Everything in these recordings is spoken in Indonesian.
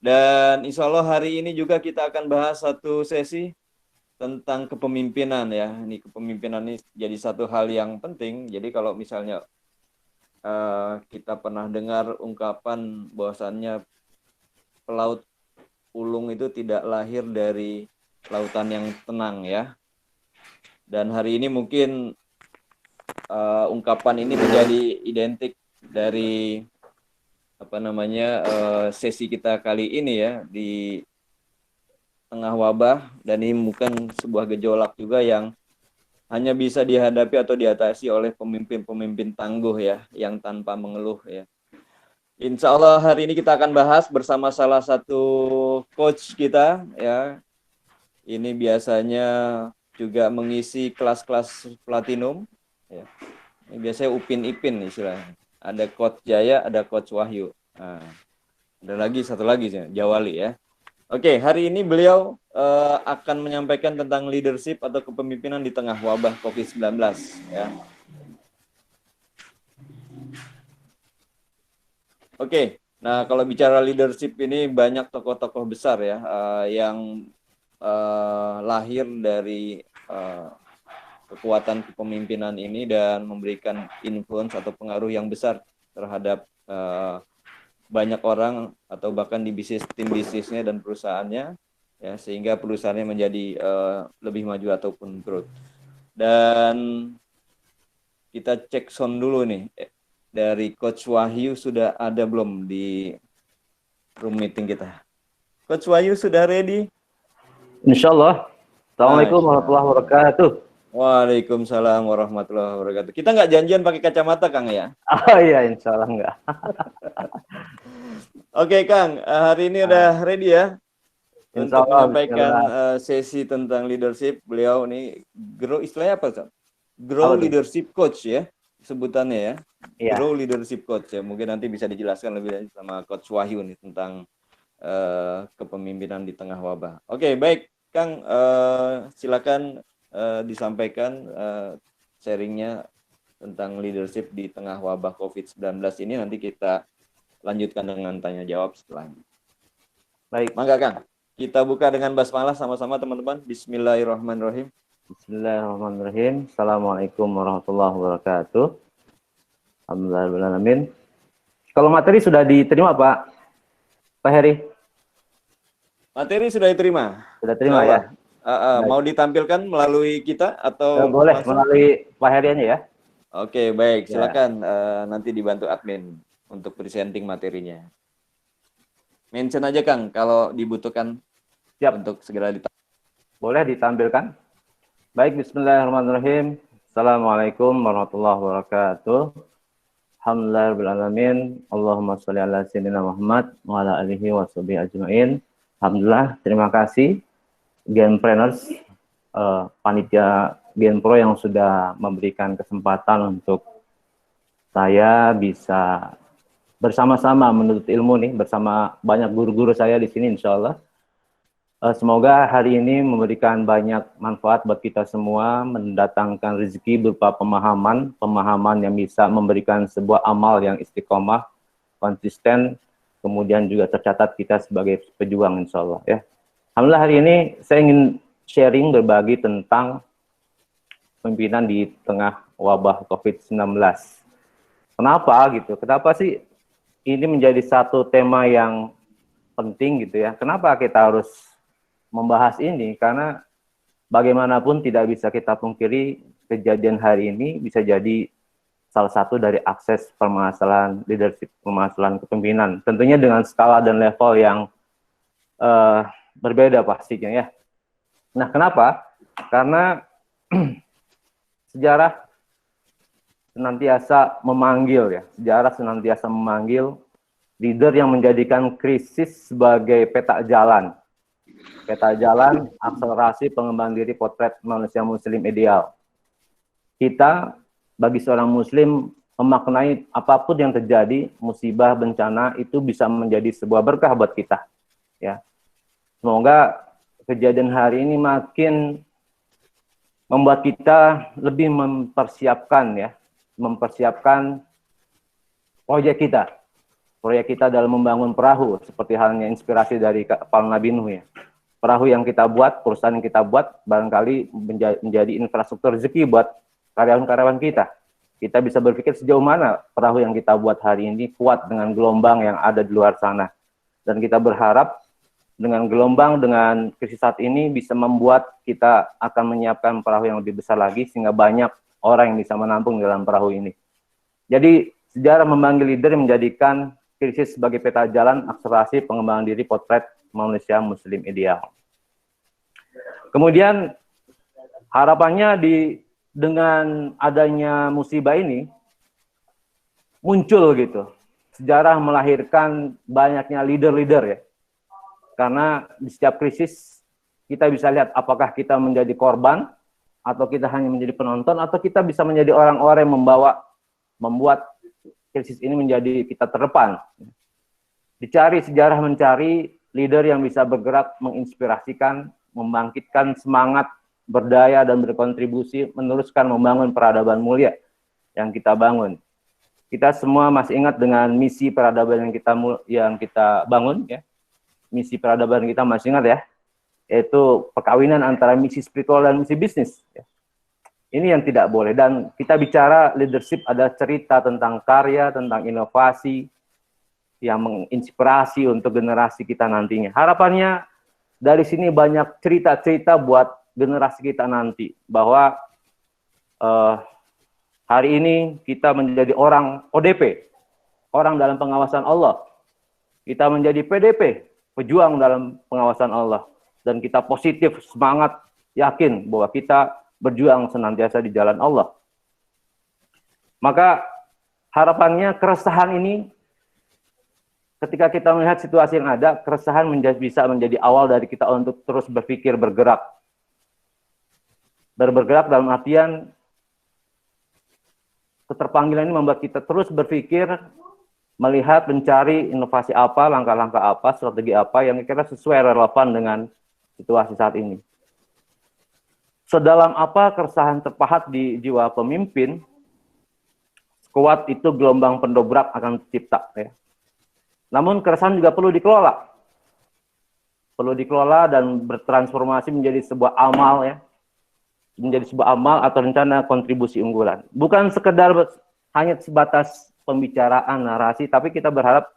Dan insya Allah hari ini juga kita akan bahas satu sesi tentang kepemimpinan ya. Ini kepemimpinan ini jadi satu hal yang penting. Jadi kalau misalnya kita pernah dengar ungkapan bahwasannya pelaut ulung itu tidak lahir dari lautan yang tenang ya. Dan hari ini mungkin ungkapan ini menjadi identik dari sesi kita kali ini ya di tengah wabah, dan ini bukan sebuah gejolak juga yang hanya bisa dihadapi atau diatasi oleh pemimpin-pemimpin tangguh ya yang tanpa mengeluh ya. Insya Allah hari ini kita akan bahas bersama salah satu coach kita ya. Ini biasanya juga mengisi kelas-kelas platinum ya. Ini biasanya Upin Ipin istilahnya. Ada coach Jaya, ada coach Wahyu. Nah, ada lagi satu lagi Jawali ya. Oke, hari ini beliau akan menyampaikan tentang leadership atau kepemimpinan di tengah wabah COVID-19 ya. Oke, nah kalau bicara leadership ini banyak tokoh-tokoh besar ya yang lahir dari kekuatan kepemimpinan ini dan memberikan influence atau pengaruh yang besar terhadap banyak orang atau bahkan di tim bisnisnya dan perusahaannya ya, sehingga perusahaannya menjadi lebih maju ataupun growth. Dan kita cek sound dulu nih dari Coach Wahyu, sudah ada belum di room meeting kita? Coach Wahyu sudah ready? Insya Allah. Assalamualaikum warahmatullahi wabarakatuh. Waalaikumsalam warahmatullahi wabarakatuh. Kita nggak janjian pakai kacamata, Kang ya? Oh iya, insya Allah enggak. Oke, Kang. Hari ini udah ready ya? Untuk Allah, menyampaikan sesi tentang leadership. Beliau nih, istilahnya apa, Sob? Grow Leadership Coach ya, sebutannya ya. Iya. Grow Leadership Coach ya. Mungkin nanti bisa dijelaskan lebih lanjut sama Coach Wahyu nih tentang kepemimpinan di tengah wabah. Oke, baik, Kang. Silakan disampaikan sharingnya tentang leadership di tengah wabah COVID-19 ini. Nanti kita lanjutkan dengan tanya jawab setelahnya. Baik. Mangga, Kang. Kita buka dengan basmalah sama-sama teman-teman. Bismillahirrahmanirrahim. Bismillahirrahmanirrahim. Assalamualaikum warahmatullahi wabarakatuh. Alhamdulillahirrahmanirrahim. Kalau materi sudah diterima Pak Heri? Materi sudah diterima. Sudah terima ya. Mau ditampilkan melalui kita atau boleh langsung? melalui Pak Heri aja ya. Oke, baik. Silakan nanti dibantu admin untuk presenting materinya. Mention aja, Kang, kalau dibutuhkan. Siap. Untuk segera ditampilkan. Boleh ditampilkan. Baik, bismillahirrahmanirrahim. Assalamualaikum warahmatullahi wabarakatuh. Alhamdulillahirrahmanirrahim. Allahumma sholli ala sayyidina Muhammad wa ala alihi wa sahbihi ajma'in. Alhamdulillah, terima kasih Genpreneurs, panitia Genpro yang sudah memberikan kesempatan untuk saya bisa bersama-sama menuntut ilmu nih bersama banyak guru-guru saya di sini insya Allah. Semoga hari ini memberikan banyak manfaat buat kita semua, mendatangkan rezeki berupa pemahaman yang bisa memberikan sebuah amal yang istiqomah, konsisten, kemudian juga tercatat kita sebagai pejuang insya Allah ya. Alhamdulillah hari ini saya ingin sharing berbagi tentang pemimpinan di tengah wabah COVID-19. Kenapa gitu? Kenapa sih ini menjadi satu tema yang penting gitu ya? Kenapa kita harus membahas ini? Karena bagaimanapun tidak bisa kita pungkiri kejadian hari ini bisa jadi salah satu dari akses permasalahan leadership, permasalahan kepemimpinan. Tentunya dengan skala dan level yang berbeda pastinya ya. Nah, kenapa? Karena sejarah senantiasa memanggil ya. Sejarah senantiasa memanggil leader yang menjadikan krisis sebagai peta jalan. Peta jalan akselerasi pengembangan diri potret manusia muslim ideal. Kita bagi seorang muslim memaknai apapun yang terjadi, musibah, bencana itu bisa menjadi sebuah berkah buat kita. Ya. Semoga kejadian hari ini makin membuat kita lebih mempersiapkan proyek kita. proyek kita dalam membangun perahu, seperti halnya inspirasi dari kapal Nabi Nuh ya. Perahu yang kita buat, perusahaan yang kita buat, barangkali menjadi infrastruktur rezeki buat karyawan-karyawan kita. Kita bisa berpikir sejauh mana perahu yang kita buat hari ini kuat dengan gelombang yang ada di luar sana. Dan kita berharap dengan gelombang, dengan krisis saat ini bisa membuat kita akan menyiapkan perahu yang lebih besar lagi, sehingga banyak orang yang bisa menampung di dalam perahu ini. Jadi, sejarah memanggil leader menjadikan krisis sebagai peta jalan akselerasi pengembangan diri potret manusia muslim ideal. Kemudian harapannya dengan adanya musibah ini muncul gitu. Sejarah melahirkan banyaknya leader-leader ya. Karena di setiap krisis kita bisa lihat apakah kita menjadi korban atau kita hanya menjadi penonton atau kita bisa menjadi orang-orang yang membuat krisis ini menjadi kita terdepan. Dicari sejarah, mencari leader yang bisa bergerak, menginspirasikan, membangkitkan semangat, berdaya dan berkontribusi, meneruskan membangun peradaban mulia yang kita bangun. Kita semua masih ingat dengan misi peradaban yang kita bangun ya. Misi peradaban kita masih ingat ya, yaitu perkawinan antara misi spiritual dan misi bisnis. Ya. Ini yang tidak boleh. Dan kita bicara leadership ada cerita tentang karya, tentang inovasi, yang menginspirasi untuk generasi kita nantinya. Harapannya dari sini banyak cerita-cerita buat generasi kita nanti. Bahwa hari ini kita menjadi orang ODP, orang dalam pengawasan Allah. Kita menjadi PDP, pejuang dalam pengawasan Allah. Dan kita positif, semangat, yakin bahwa kita berjuang senantiasa di jalan Allah. Maka harapannya keresahan ini, ketika kita melihat situasi yang ada, keresahan bisa menjadi awal dari kita untuk terus berpikir, bergerak. Bergerak dalam artian, keterpanggilan ini membuat kita terus berpikir, melihat, mencari inovasi apa, langkah-langkah apa, strategi apa yang kira sesuai relevan dengan situasi saat ini. Sedalam apa keresahan terpahat di jiwa pemimpin, kuat itu gelombang pendobrak akan tercipta. Ya. Namun keresahan juga perlu dikelola. Perlu dikelola dan bertransformasi menjadi sebuah amal ya. Menjadi sebuah amal atau rencana kontribusi unggulan. Bukan sekedar hanya sebatas pembicaraan, narasi, tapi kita berharap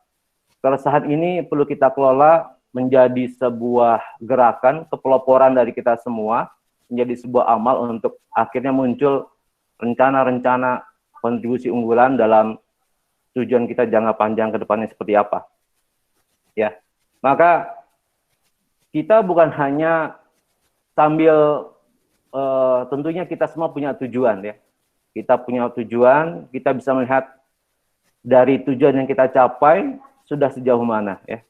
keresahan ini perlu kita kelola menjadi sebuah gerakan, kepeloporan dari kita semua, menjadi sebuah amal untuk akhirnya muncul rencana-rencana kontribusi unggulan dalam tujuan kita jangka panjang ke depannya seperti apa. Ya, maka kita bukan hanya sambil tentunya kita semua punya tujuan ya. Kita punya tujuan, kita bisa melihat dari tujuan yang kita capai sudah sejauh mana ya.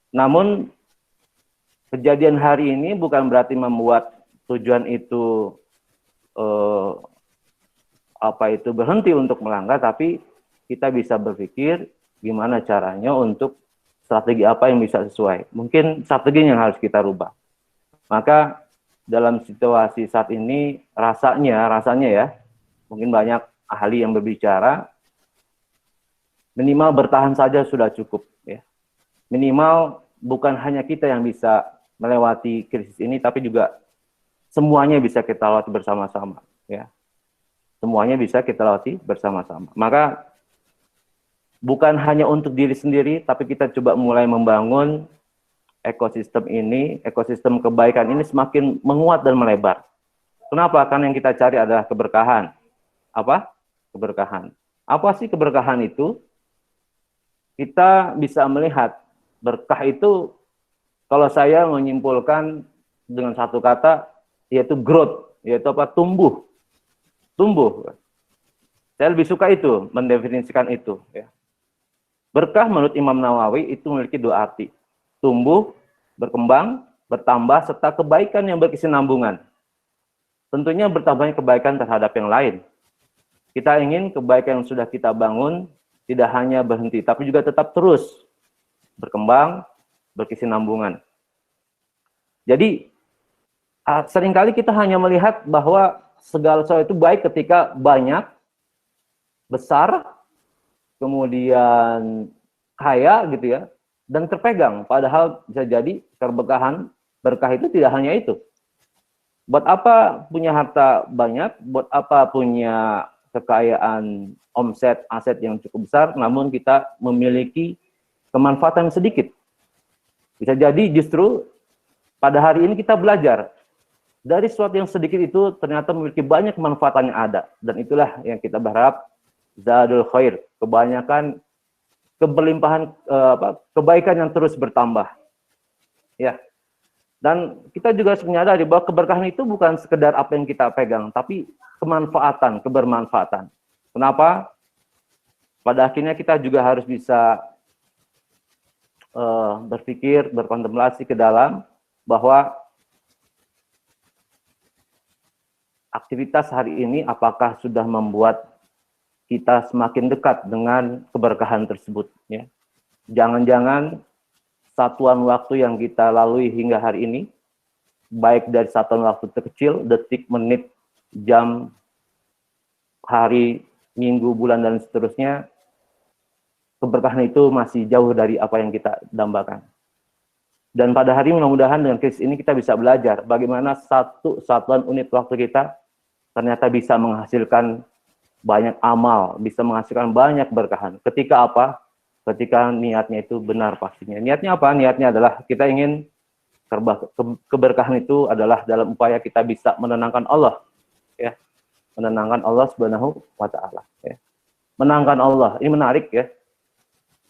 Namun kejadian hari ini bukan berarti membuat tujuan itu berhenti untuk melangkah, tapi kita bisa berpikir gimana caranya untuk strategi apa yang bisa sesuai. Mungkin strategi yang harus kita rubah. Maka dalam situasi saat ini rasanya ya, mungkin banyak ahli yang berbicara, minimal bertahan saja sudah cukup ya. Minimal bukan hanya kita yang bisa melewati krisis ini, tapi juga semuanya bisa kita lalui bersama-sama ya. Semuanya bisa kita lalui bersama-sama. Maka bukan hanya untuk diri sendiri, tapi kita coba mulai membangun ekosistem ini, ekosistem kebaikan ini semakin menguat dan melebar. Kenapa? Karena yang kita cari adalah keberkahan. Apa? Keberkahan. Apa sih keberkahan itu? Kita bisa melihat berkah itu, kalau saya menyimpulkan dengan satu kata, yaitu growth, yaitu apa? Tumbuh. Saya lebih suka itu, mendefinisikan itu. Ya. Berkah menurut Imam Nawawi itu memiliki dua arti. Tumbuh, berkembang, bertambah, serta kebaikan yang berkesinambungan. Tentunya bertambahnya kebaikan terhadap yang lain. Kita ingin kebaikan yang sudah kita bangun tidak hanya berhenti, tapi juga tetap terus berkembang, berkesinambungan. Jadi, seringkali kita hanya melihat bahwa segala sesuatu itu baik ketika banyak, besar, kemudian kaya gitu ya, dan terpegang. Padahal bisa jadi berkah itu tidak hanya itu. Buat apa punya harta banyak, buat apa punya kekayaan omset, aset yang cukup besar, namun kita memiliki kemanfaatan sedikit. Bisa jadi justru pada hari ini kita belajar dari sesuatu yang sedikit itu ternyata memiliki banyak manfaat yang ada. Dan itulah yang kita berharap, zadul khair, kebanyakan keberlimpahan kebaikan yang terus bertambah. Ya. Dan kita juga harus menyadari bahwa keberkahan itu bukan sekedar apa yang kita pegang, tapi kemanfaatan, kebermanfaatan. Kenapa? Pada akhirnya kita juga harus bisa berpikir, berkontemplasi ke dalam bahwa aktivitas hari ini apakah sudah membuat kita semakin dekat dengan keberkahan tersebut. Ya. Jangan-jangan satuan waktu yang kita lalui hingga hari ini, baik dari satuan waktu terkecil, detik, menit, jam, hari, minggu, bulan, dan seterusnya, keberkahan itu masih jauh dari apa yang kita dambakan. Dan pada hari mudah-mudahan dengan krisis ini kita bisa belajar bagaimana satu satuan unit waktu kita ternyata bisa menghasilkan banyak amal, bisa menghasilkan banyak berkahan. Ketika apa? Ketika niatnya itu benar pastinya. Niatnya apa? Niatnya adalah kita ingin keberkahan itu adalah dalam upaya kita bisa menenangkan Allah, ya, menenangkan Allah Subhanahu wa Ta'ala. Ya. Menenangkan Allah, ini menarik ya.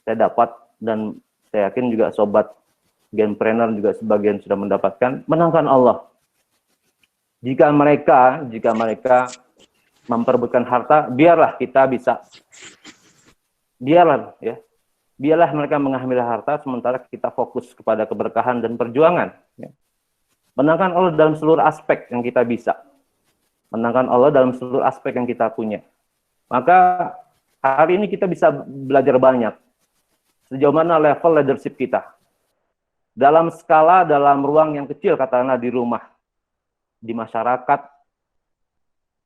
Saya dapat dan saya yakin juga sobat genpreneur juga sebagian sudah mendapatkan menenangkan Allah. Jika mereka memperebutkan harta, biarlah kita bisa, biarlah mereka mengambil harta sementara kita fokus kepada keberkahan dan perjuangan. Ya. Menangkan Allah dalam seluruh aspek yang kita bisa. Menangkan Allah dalam seluruh aspek yang kita punya. Maka hari ini kita bisa belajar banyak. Sejauh mana level leadership kita. Dalam skala, dalam ruang yang kecil, katakanlah di rumah, di masyarakat,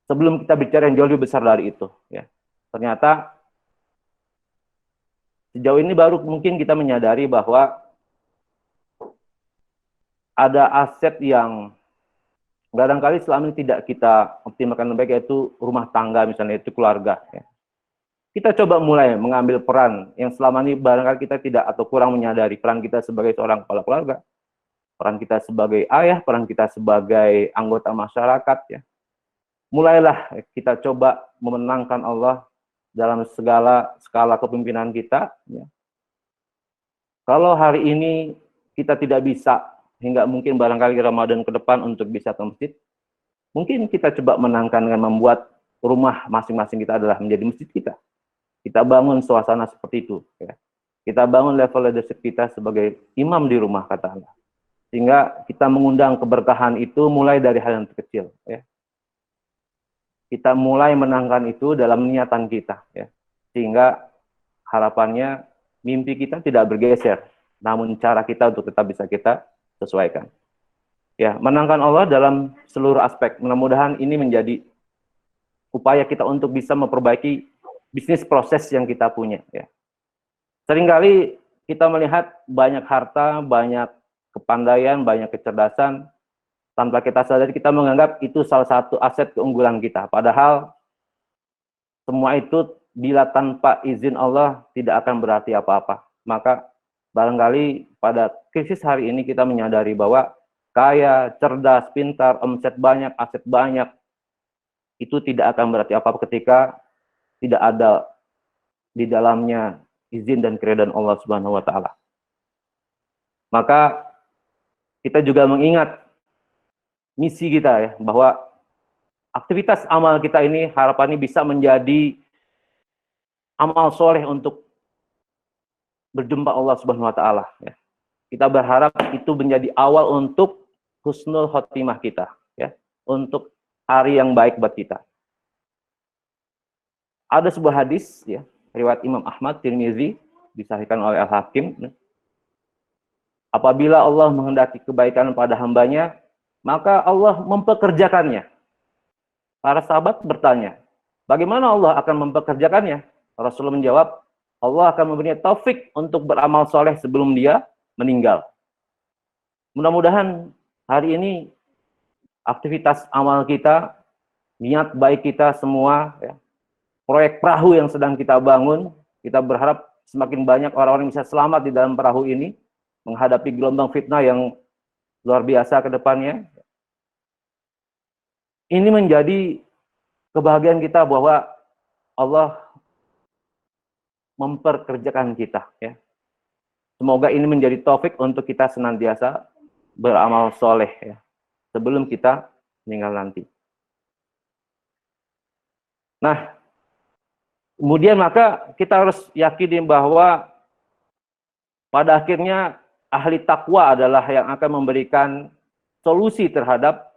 sebelum kita bicara yang jauh lebih besar dari itu. Ya. Ternyata sejauh ini baru mungkin kita menyadari bahwa ada aset yang barangkali selama ini tidak kita optimalkan dengan baik, yaitu rumah tangga misalnya, itu keluarga. Ya. Kita coba mulai mengambil peran yang selama ini barangkali kita tidak atau kurang menyadari peran kita sebagai seorang kepala keluarga, peran kita sebagai ayah, peran kita sebagai anggota masyarakat. Ya. Mulailah kita coba memenangkan Allah dalam segala skala kepemimpinan kita. Ya. Kalau hari ini kita tidak bisa, hingga mungkin barangkali Ramadan ke depan untuk bisa ke masjid, mungkin kita coba menangkan dengan membuat rumah masing-masing kita adalah menjadi masjid kita. Kita bangun suasana seperti itu. Ya. Kita bangun level leadership kita sebagai imam di rumah, kata Allah. Sehingga kita mengundang keberkahan itu mulai dari hal yang terkecil. Ya. Kita mulai menangkan itu dalam niatan kita. Ya. Sehingga harapannya mimpi kita tidak bergeser. Namun cara kita untuk tetap bisa kita sesuaikan. Ya, menangkan Allah dalam seluruh aspek. Mudah-mudahan ini menjadi upaya kita untuk bisa memperbaiki bisnis proses yang kita punya. Ya. Seringkali kita melihat banyak harta, banyak kepandaian, banyak kecerdasan, tanpa kita sadari kita menganggap itu salah satu aset keunggulan kita. Padahal semua itu bila tanpa izin Allah tidak akan berarti apa-apa. Maka barangkali pada krisis hari ini kita menyadari bahwa kaya, cerdas, pintar, omset banyak, aset banyak, itu tidak akan berarti apa-apa ketika tidak ada di dalamnya izin dan keridhaan Allah Subhanahu wa Ta'ala. Maka kita juga mengingat misi kita ya, bahwa aktivitas amal kita ini harapannya bisa menjadi amal soleh untuk berjumpa Allah Subhanahu wa Ta'ala. Ya. Kita berharap itu menjadi awal untuk husnul khotimah kita, ya, untuk hari yang baik buat kita. Ada sebuah hadis, ya, riwayat Imam Ahmad, Tirmizi, disahihkan oleh Al-Hakim. Ya. Apabila Allah menghendaki kebaikan pada hambanya, maka Allah mempekerjakannya. Para sahabat bertanya, bagaimana Allah akan mempekerjakannya? Rasulullah menjawab, Allah akan memberinya taufik untuk beramal soleh sebelum dia meninggal. Mudah-mudahan hari ini aktivitas amal kita, niat baik kita semua, ya, proyek perahu yang sedang kita bangun, kita berharap semakin banyak orang-orang yang bisa selamat di dalam perahu ini, menghadapi gelombang fitnah yang luar biasa ke depannya. Ini menjadi kebahagiaan kita bahwa Allah memperkerjakan kita. Ya. Semoga ini menjadi taufik untuk kita senantiasa beramal soleh ya, sebelum kita meninggal nanti. Nah, kemudian maka kita harus yakini bahwa pada akhirnya ahli takwa adalah yang akan memberikan solusi terhadap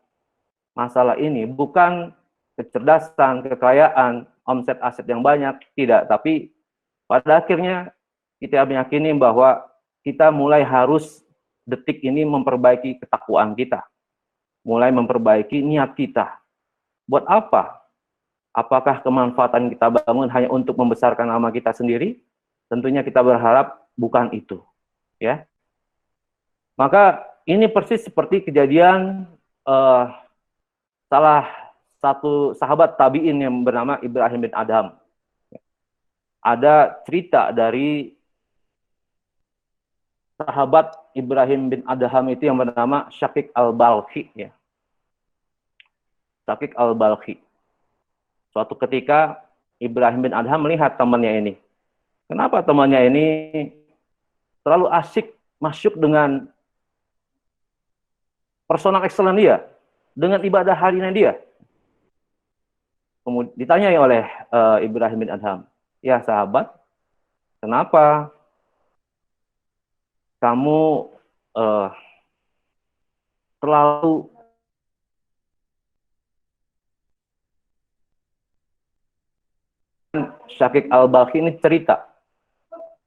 masalah ini. Bukan kecerdasan, kekayaan, omset aset yang banyak, tidak. Tapi pada akhirnya kita meyakini bahwa kita mulai harus detik ini memperbaiki ketakwaan kita. Mulai memperbaiki niat kita. Buat apa? Apakah kemanfaatan kita bangun hanya untuk membesarkan nama kita sendiri? Tentunya kita berharap bukan itu. Ya. Maka ini persis seperti kejadian salah satu sahabat tabi'in yang bernama Ibrahim bin Adham. Ada cerita dari sahabat Ibrahim bin Adham itu yang bernama Syaqiq al-Balkhi. Ya. Syaqiq al-Balkhi. Suatu ketika Ibrahim bin Adham melihat temannya ini. Kenapa temannya ini terlalu asyik masuk dengan personal excellence dia, dengan ibadah harian dia. Kemudian ditanyai oleh Ibrahim bin Adham, ya sahabat, kenapa kamu terlalu Syaqiq al-Balkhi ini cerita,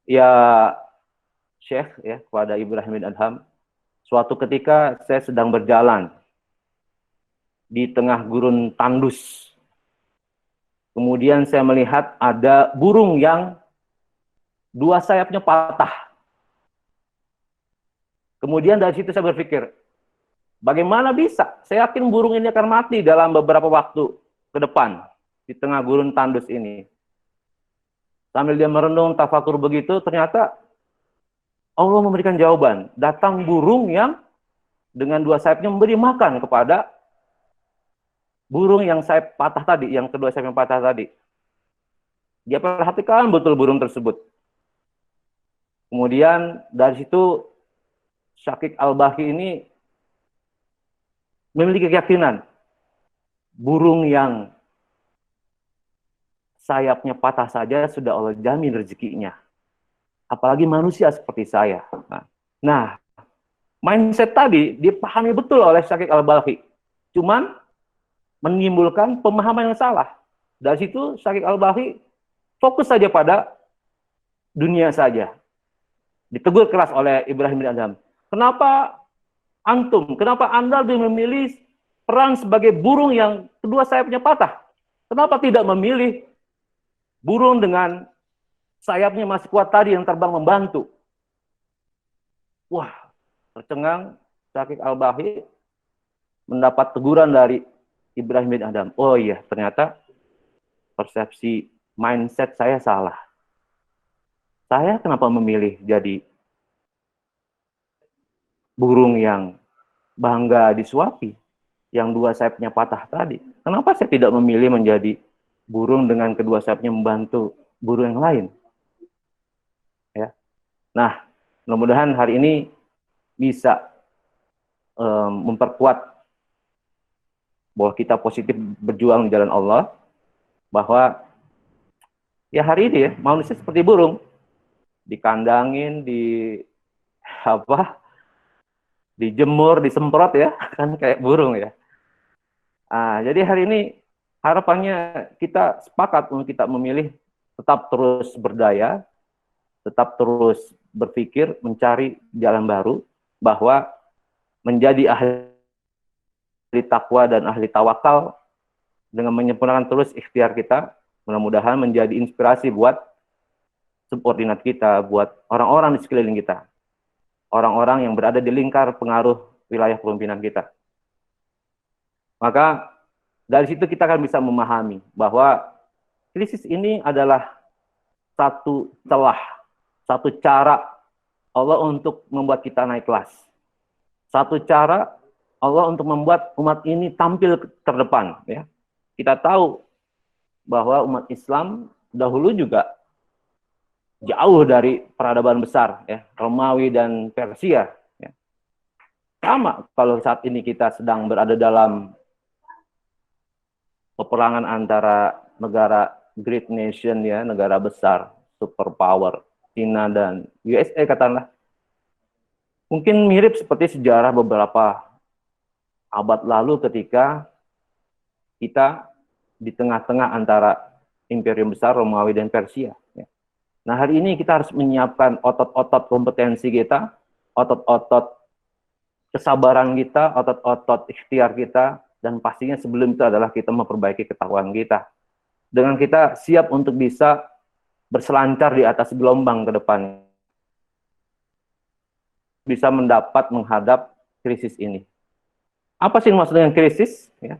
ya Syekh ya kepada Ibrahim bin Adham, suatu ketika saya sedang berjalan di tengah gurun tandus. Kemudian saya melihat ada burung yang dua sayapnya patah. Kemudian dari situ saya berpikir, bagaimana bisa? Saya yakin burung ini akan mati dalam beberapa waktu ke depan di tengah gurun tandus ini. Sambil dia merenung tafakur begitu, ternyata Allah memberikan jawaban. Datang burung yang dengan dua sayapnya memberi makan kepada burung yang sayap patah tadi, yang kedua sayap yang patah tadi. Dia perhatikan betul burung tersebut. Kemudian dari situ Syaqiq al-Balkhi ini memiliki keyakinan burung yang sayapnya patah saja sudah Allah jamin rezekinya. Apalagi manusia seperti saya. Nah, mindset tadi dipahami betul oleh Syaqiq al-Balkhi. Cuman menimbulkan pemahaman yang salah. Dari situ Syaqiq al-Balkhi fokus saja pada dunia saja. Ditegur keras oleh Ibrahim bin Adham. Kenapa Anda lebih memilih peran sebagai burung yang kedua sayapnya patah? Kenapa tidak memilih burung dengan sayapnya masih kuat tadi yang terbang membantu? Wah, tercengang Syaqiq al-Balkhi mendapat teguran dari Ibrahim bin Adham. Oh iya, ternyata persepsi mindset saya salah. Saya kenapa memilih jadi burung yang bangga disuapi, yang dua sayapnya patah tadi? Kenapa saya tidak memilih menjadi burung dengan kedua sayapnya membantu burung yang lain? Ya. Nah, mudah-mudahan hari ini bisa memperkuat bahwa kita positif berjuang di jalan Allah, bahwa ya hari ini ya manusia seperti burung, dikandangin, dijemur, disemprot ya, kan kayak burung ya. Jadi hari ini harapannya kita sepakat untuk kita memilih tetap terus berdaya, tetap terus berpikir, mencari jalan baru, bahwa menjadi ahli takwa dan ahli tawakal dengan menyempurnakan terus ikhtiar kita, mudah-mudahan menjadi inspirasi buat subordinat kita, buat orang-orang di sekeliling kita, orang-orang yang berada di lingkar pengaruh wilayah kepemimpinan kita. Maka dari situ kita akan bisa memahami bahwa krisis ini adalah satu celah, satu cara Allah untuk membuat kita naik kelas. Satu cara Allah untuk membuat umat ini tampil terdepan. Ya. Kita tahu bahwa umat Islam dahulu juga jauh dari peradaban besar, ya, Romawi dan Persia. Ya. Sama kalau saat ini kita sedang berada dalam peperangan antara negara great nation, ya, negara besar, superpower, China dan USA katakanlah. Mungkin mirip seperti sejarah beberapa abad lalu ketika kita di tengah-tengah antara imperium besar Romawi dan Persia. Ya. Nah, hari ini kita harus menyiapkan otot-otot kompetensi kita, otot-otot kesabaran kita, otot-otot ikhtiar kita, dan pastinya sebelum itu adalah kita memperbaiki ketakwaan kita. Dengan kita siap untuk bisa berselancar di atas gelombang ke depan, bisa menghadap krisis ini. Apa sih maksudnya dengan krisis? Ya.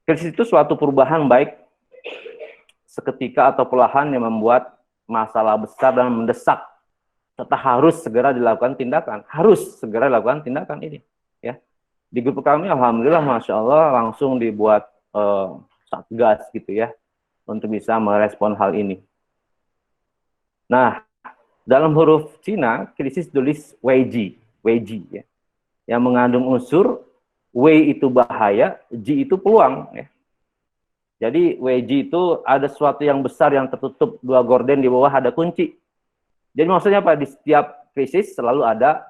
Krisis itu suatu perubahan baik seketika atau perlahan yang membuat masalah besar dan mendesak, serta harus segera dilakukan tindakan. Harus segera dilakukan tindakan ini. Ya. Di grup kami, alhamdulillah, masya Allah, langsung dibuat satgas gitu ya, untuk bisa merespon hal ini. Nah, dalam huruf Cina, krisis tulis Weiji, ya, yang mengandung unsur Wei itu bahaya, Ji itu peluang. Ya. Jadi Weiji itu ada sesuatu yang besar yang tertutup, dua gorden di bawah ada kunci. Jadi maksudnya apa? Di setiap krisis selalu ada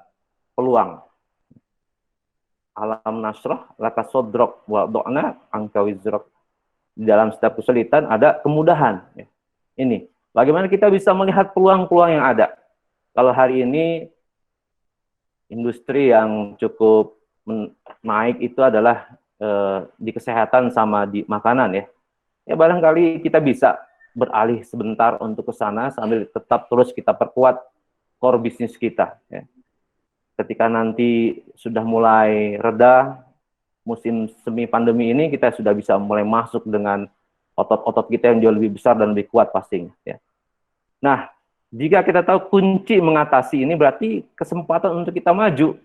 peluang. Alam nasrah, laka sodrok, wa do'na, angka wizrok. Di dalam setiap kesulitan ada kemudahan. Ya. Ini, bagaimana kita bisa melihat peluang-peluang yang ada. Kalau hari ini industri yang cukup naik itu adalah di kesehatan sama di makanan ya. Ya barangkali kita bisa beralih sebentar untuk ke sana sambil tetap terus kita perkuat core bisnis kita. Ya. Ketika nanti sudah mulai reda musim semi pandemi ini, kita sudah bisa mulai masuk dengan otot-otot kita yang jauh lebih besar dan lebih kuat pastinya. Ya. Nah, jika kita tahu kunci mengatasi ini berarti kesempatan untuk kita maju.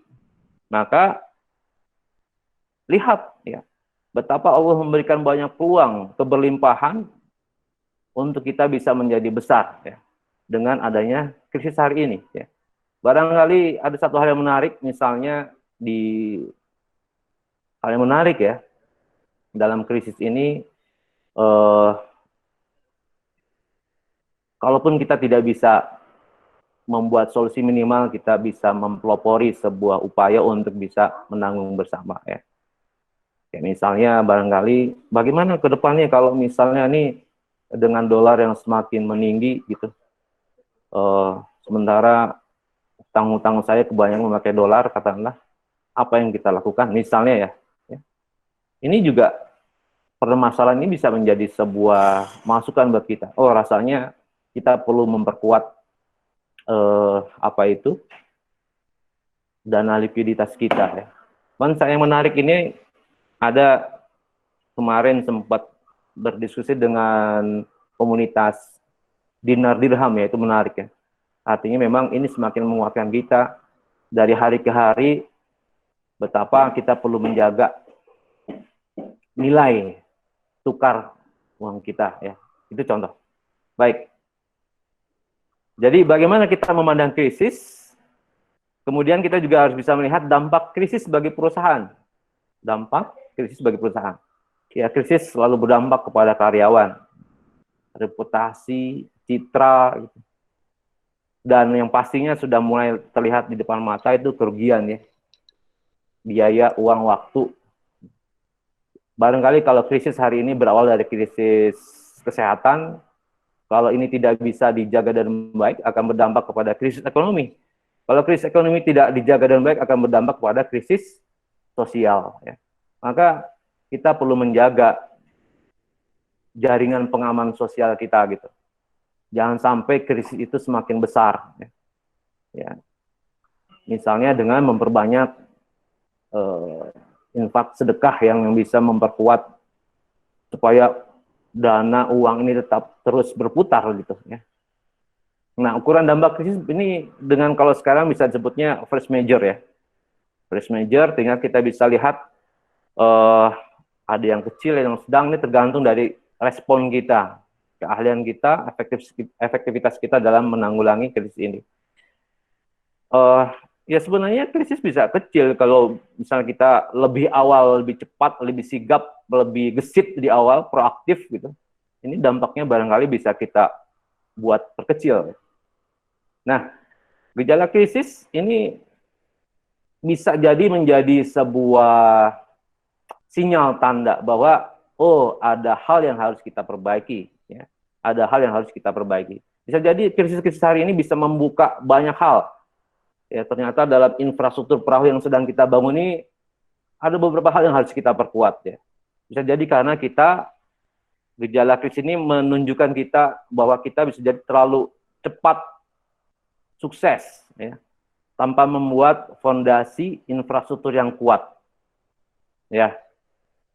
Maka lihat ya, betapa Allah memberikan banyak peluang keberlimpahan untuk kita bisa menjadi besar ya, dengan adanya krisis hari ini. Ya. Barangkali ada satu hal yang menarik, misalnya hal yang menarik ya dalam krisis ini, kalaupun kita tidak bisa membuat solusi minimal, kita bisa mempelopori sebuah upaya untuk bisa menanggung bersama ya. Kayak misalnya barangkali bagaimana ke depannya kalau misalnya nih dengan dolar yang semakin meninggi gitu, sementara utang-utang saya kebanyakan memakai dolar, katakanlah, apa yang kita lakukan misalnya ya. Ini juga permasalahan ini bisa menjadi sebuah masukan buat kita. Oh, rasanya kita perlu memperkuat dana likuiditas kita ya. Yang menarik ini, ada kemarin sempat berdiskusi dengan komunitas dinar dirham ya, itu menarik ya. Artinya memang ini semakin menguatkan kita dari hari ke hari betapa kita perlu menjaga nilai tukar uang kita ya. Itu contoh. Baik. Jadi bagaimana kita memandang krisis? Kemudian kita juga harus bisa melihat dampak krisis bagi perusahaan. Dampak krisis bagi perusahaan. Ya, krisis selalu berdampak kepada karyawan, reputasi, citra, gitu. Dan yang pastinya sudah mulai terlihat di depan mata itu kerugian ya. Biaya, uang, waktu. Barangkali kalau krisis hari ini berawal dari krisis kesehatan, kalau ini tidak bisa dijaga dengan baik akan berdampak kepada krisis ekonomi. Kalau krisis ekonomi tidak dijaga dengan baik akan berdampak kepada krisis sosial. Ya. Maka kita perlu menjaga jaringan pengaman sosial kita gitu. Jangan sampai krisis itu semakin besar. Ya. Misalnya dengan memperbanyak infak sedekah yang bisa memperkuat supaya dana uang ini tetap terus berputar gitu ya. Nah, ukuran dampak krisis ini dengan kalau sekarang bisa disebutnya first major ya. First major, tinggal kita bisa lihat ada yang kecil, yang sedang, ini tergantung dari respon kita, keahlian kita, efektivitas kita dalam menanggulangi krisis ini. Ya sebenarnya krisis bisa kecil kalau misalnya kita lebih awal, lebih cepat, lebih sigap, lebih gesit di awal, proaktif gitu. Ini dampaknya barangkali bisa kita buat perkecil. Nah, gejala krisis ini bisa jadi menjadi sebuah sinyal tanda bahwa oh ada hal yang harus kita perbaiki, ya. Ada hal yang harus kita perbaiki. Bisa jadi krisis-krisis hari ini bisa membuka banyak hal. Ya, ternyata dalam infrastruktur perahu yang sedang kita bangun ini ada beberapa hal yang harus kita perkuat ya. Bisa jadi karena kita gejala krisis ini menunjukkan kita bahwa kita bisa jadi terlalu cepat sukses ya, tanpa membuat fondasi infrastruktur yang kuat. Ya.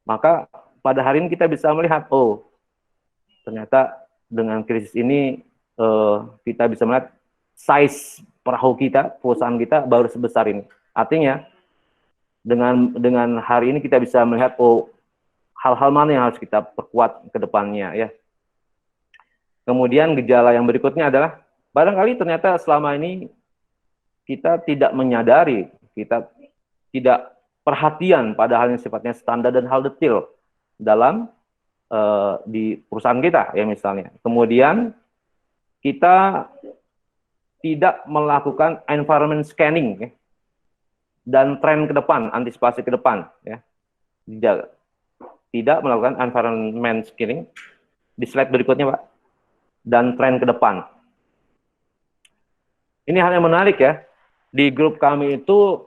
Maka pada hari ini kita bisa melihat oh ternyata dengan krisis ini kita bisa melihat size perahu kita, perusahaan kita baru sebesar ini. Artinya dengan hari ini kita bisa melihat oh hal-hal mana yang harus kita perkuat ke depannya ya. Kemudian gejala yang berikutnya adalah barangkali ternyata selama ini kita tidak menyadari, kita tidak perhatian pada hal yang sifatnya standar dan hal detail dalam di perusahaan kita ya misalnya. Kemudian kita tidak melakukan environment scanning ya, dan tren ke depan, antisipasi ke depan ya. Tidak melakukan environment scanning. Di slide berikutnya, Pak. Dan tren ke depan. Ini hal yang menarik ya. Di grup kami itu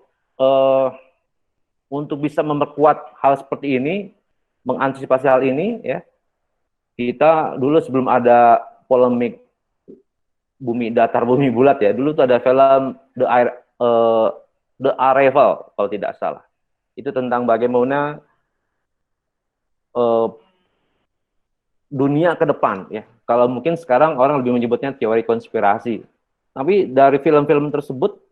untuk bisa memperkuat hal seperti ini, mengantisipasi hal ini ya. Kita dulu sebelum ada polemik bumi datar bumi bulat ya, dulu tuh ada film The Arrival kalau tidak salah. Itu tentang bagaimana dunia ke depan ya. Kalau mungkin sekarang orang lebih menyebutnya teori konspirasi. Tapi dari film-film tersebut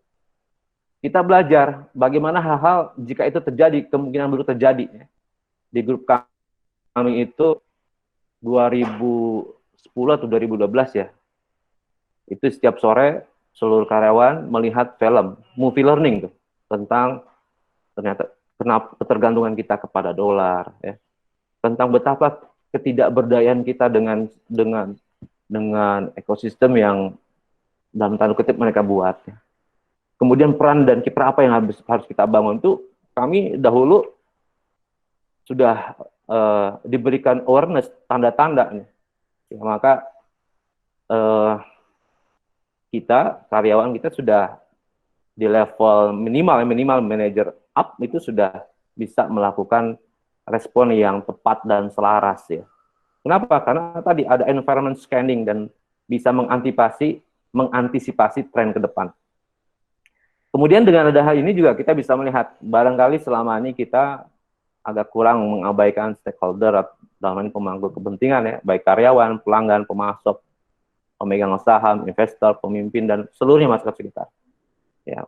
kita belajar bagaimana hal-hal jika itu terjadi, kemungkinan buruk terjadi ya. Di grup kami itu 2010 atau 2012 ya. Itu setiap sore seluruh karyawan melihat film, movie learning tuh, tentang ternyata kenapa ketergantungan kita kepada dolar ya. Tentang betapa ketidakberdayaan kita dengan ekosistem yang dalam tanda kutip mereka buat. Ya. Kemudian peran dan kiprah apa yang harus kita bangun itu kami dahulu sudah diberikan awareness tanda-tanda. Ya, maka kita karyawan kita sudah di level minimal manager up itu sudah bisa melakukan respon yang tepat dan selaras ya. Kenapa? Karena tadi ada environment scanning dan bisa mengantisipasi tren ke depan. Kemudian dengan ada hal ini juga kita bisa melihat barangkali selama ini kita agak kurang mengabaikan stakeholder dalam ini pemangku kepentingan ya, baik karyawan, pelanggan, pemasok, pemegang saham, investor, pemimpin dan seluruhnya masyarakat sekitar. Ya.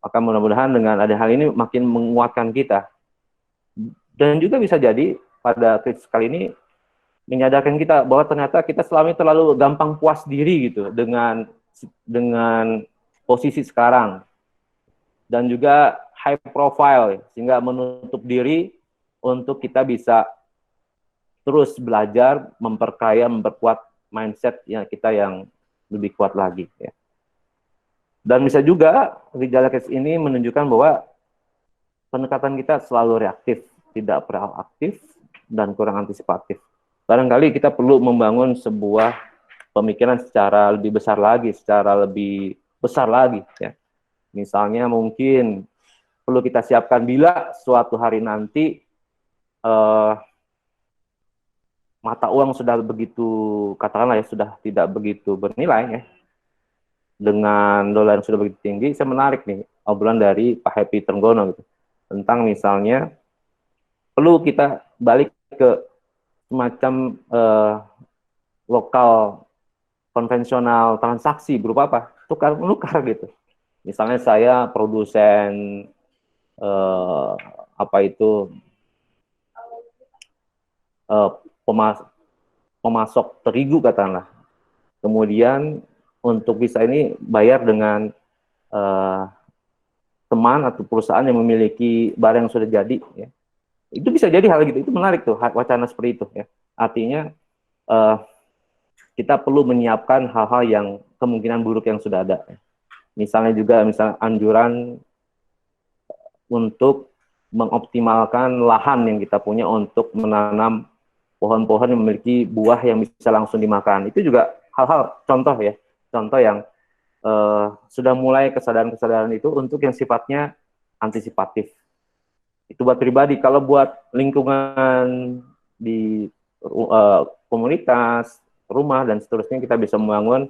Maka mudah-mudahan dengan ada hal ini makin menguatkan kita. Dan juga bisa jadi pada krisis kali ini menyadarkan kita bahwa ternyata kita selama ini terlalu gampang puas diri gitu dengan posisi sekarang dan juga high profile sehingga menutup diri untuk kita bisa terus belajar, memperkaya, memperkuat mindset yang kita yang lebih kuat lagi ya. Dan bisa juga gejala krisis ini menunjukkan bahwa pendekatan kita selalu reaktif, tidak proaktif dan kurang antisipatif. Barangkali kita perlu membangun sebuah pemikiran secara lebih besar lagi ya. Misalnya mungkin perlu kita siapkan bila suatu hari nanti mata uang sudah begitu, katakanlah ya, sudah tidak begitu bernilai ya, dengan dolar yang sudah begitu tinggi, saya menarik nih obrolan dari Pak Happy Trenggono gitu, tentang misalnya perlu kita balik ke semacam lokal konvensional transaksi berupa apa? Tukar menukar gitu. Misalnya saya produsen apa itu eh, pemas pemasok terigu katakanlah. Kemudian untuk bisa ini bayar dengan eh, teman atau perusahaan yang memiliki barang yang sudah jadi. Ya. Itu bisa jadi hal gitu. Itu menarik tuh wacana seperti itu. Ya. Artinya eh, kita perlu menyiapkan hal-hal yang kemungkinan buruk yang sudah ada. Misalnya juga misalnya anjuran untuk mengoptimalkan lahan yang kita punya untuk menanam pohon-pohon yang memiliki buah yang bisa langsung dimakan. Itu juga hal-hal contoh ya, contoh yang sudah mulai kesadaran-kesadaran itu untuk yang sifatnya antisipatif. Itu buat pribadi. Kalau buat lingkungan di komunitas, rumah dan seterusnya, kita bisa membangun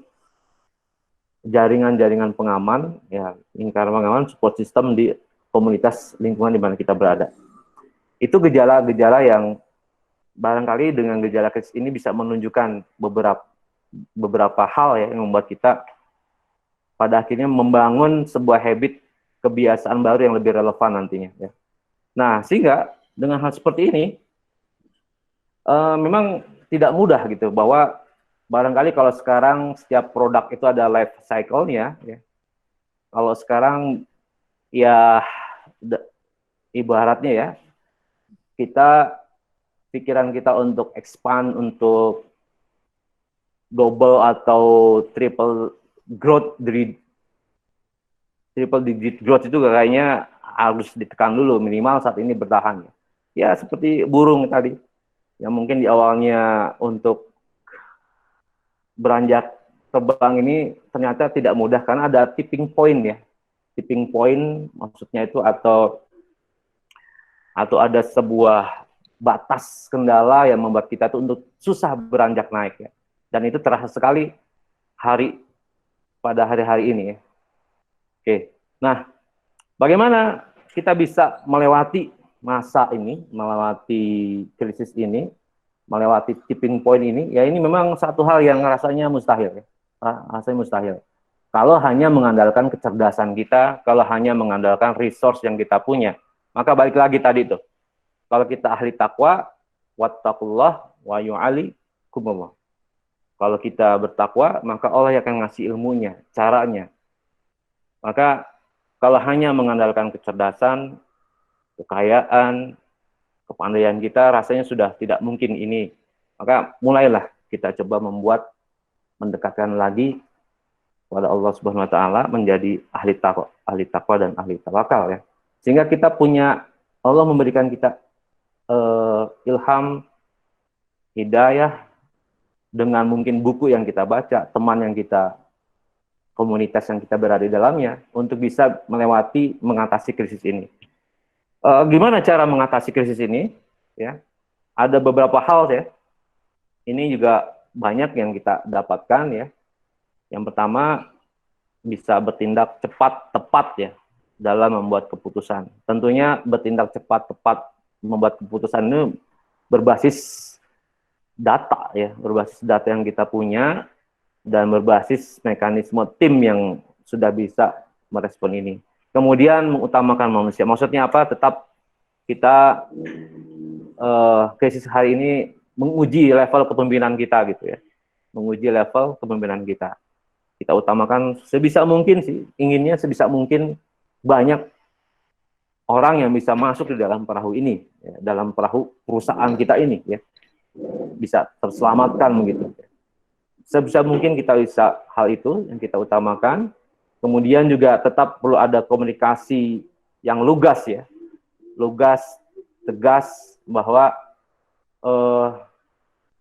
jaringan-jaringan pengaman, ya lingkaran pengaman, support system di komunitas lingkungan di mana kita berada. Itu gejala-gejala yang barangkali dengan gejala krisis ini bisa menunjukkan beberapa hal ya yang membuat kita pada akhirnya membangun sebuah habit kebiasaan baru yang lebih relevan nantinya. Ya. Nah, sehingga dengan hal seperti ini memang tidak mudah gitu, bahwa barangkali kalau sekarang setiap produk itu ada life cycle-nya. Ya. Kalau sekarang ya ibaratnya ya, pikiran kita untuk expand, untuk double atau triple digit growth itu kayaknya harus ditekan dulu, minimal saat ini bertahan. Ya seperti burung tadi, yang mungkin di awalnya untuk beranjak terbang ini ternyata tidak mudah karena ada tipping point ya. Tipping point maksudnya itu atau ada sebuah batas kendala yang membuat kita tuh untuk susah beranjak naik ya. Dan itu terasa sekali pada hari-hari ini ya. Oke. Nah, bagaimana kita bisa melewati masa ini, melewati krisis ini, melewati tipping point ini? Ya ini memang satu hal yang rasanya mustahil ya. Rasanya mustahil. Kalau hanya mengandalkan kecerdasan kita, kalau hanya mengandalkan resource yang kita punya, maka balik lagi tadi tuh. Kalau kita ahli takwa, wattaqullah wa yu'allikumullah. Kalau kita bertakwa, maka Allah akan ngasih ilmunya, caranya. Maka kalau hanya mengandalkan kecerdasan, kekayaan, kepandaian kita, rasanya sudah tidak mungkin ini. Maka mulailah kita coba mendekatkan lagi kepada Allah Subhanahu wa taala, menjadi ahli takwa dan ahli tawakal ya. Sehingga kita punya, Allah memberikan kita ilham, hidayah dengan mungkin buku yang kita baca, teman yang kita, komunitas yang kita berada di dalamnya, untuk bisa mengatasi krisis ini. Gimana cara mengatasi krisis ini? Ya, ada beberapa hal ya. Ini juga banyak yang kita dapatkan ya. Yang pertama, bisa bertindak cepat, tepat ya dalam membuat keputusan. Tentunya bertindak cepat, tepat membuat keputusan ini berbasis data ya, berbasis data yang kita punya dan berbasis mekanisme tim yang sudah bisa merespon ini. Kemudian mengutamakan manusia. Maksudnya apa? Tetap kita krisis hari ini menguji level kepemimpinan kita gitu ya. Menguji level kepemimpinan kita. Kita utamakan sebisa mungkin sih, inginnya sebisa mungkin banyak orang yang bisa masuk di dalam perahu ini, ya, dalam perahu perusahaan kita ini ya. Bisa terselamatkan begitu. Sebisa mungkin kita bisa hal itu yang kita utamakan. Kemudian juga tetap perlu ada komunikasi yang lugas ya. Lugas, tegas, bahwa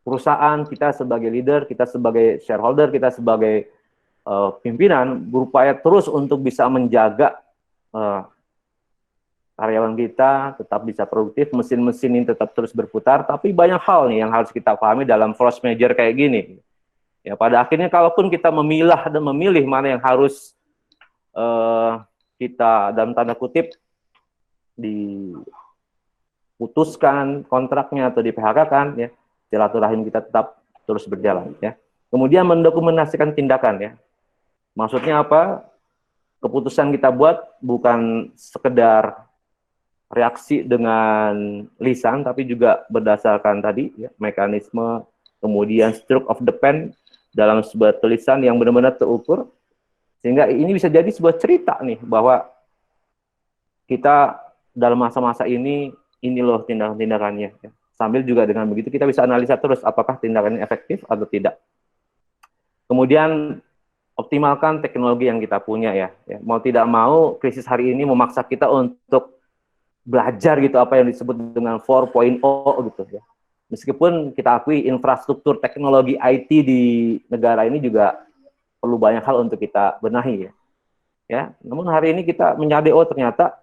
perusahaan kita sebagai leader, kita sebagai shareholder, kita sebagai pimpinan berupaya terus untuk bisa menjaga karyawan kita tetap bisa produktif, mesin-mesin ini tetap terus berputar, tapi banyak hal nih yang harus kita pahami dalam force major kayak gini. Ya, pada akhirnya kalaupun kita memilah dan memilih mana yang harus kita dalam tanda kutip diputuskan kontraknya atau di PHK-kan, ya, silaturahim kita tetap terus berjalan, ya. Kemudian mendokumentasikan tindakan, ya. Maksudnya apa? Keputusan kita buat bukan sekedar reaksi dengan lisan, tapi juga berdasarkan tadi, ya, mekanisme, kemudian stroke of the pen dalam sebuah tulisan yang benar-benar terukur, sehingga ini bisa jadi sebuah cerita nih, bahwa kita dalam masa-masa ini loh tindakan-tindakannya. Ya. Sambil juga dengan begitu kita bisa analisa terus apakah tindakannya efektif atau tidak. Kemudian optimalkan teknologi yang kita punya, ya. Mau tidak mau krisis hari ini memaksa kita untuk belajar gitu apa yang disebut dengan 4.0 gitu, ya. Meskipun kita akui infrastruktur teknologi IT di negara ini juga perlu banyak hal untuk kita benahi, ya. Ya, namun hari ini kita menyadari, oh ternyata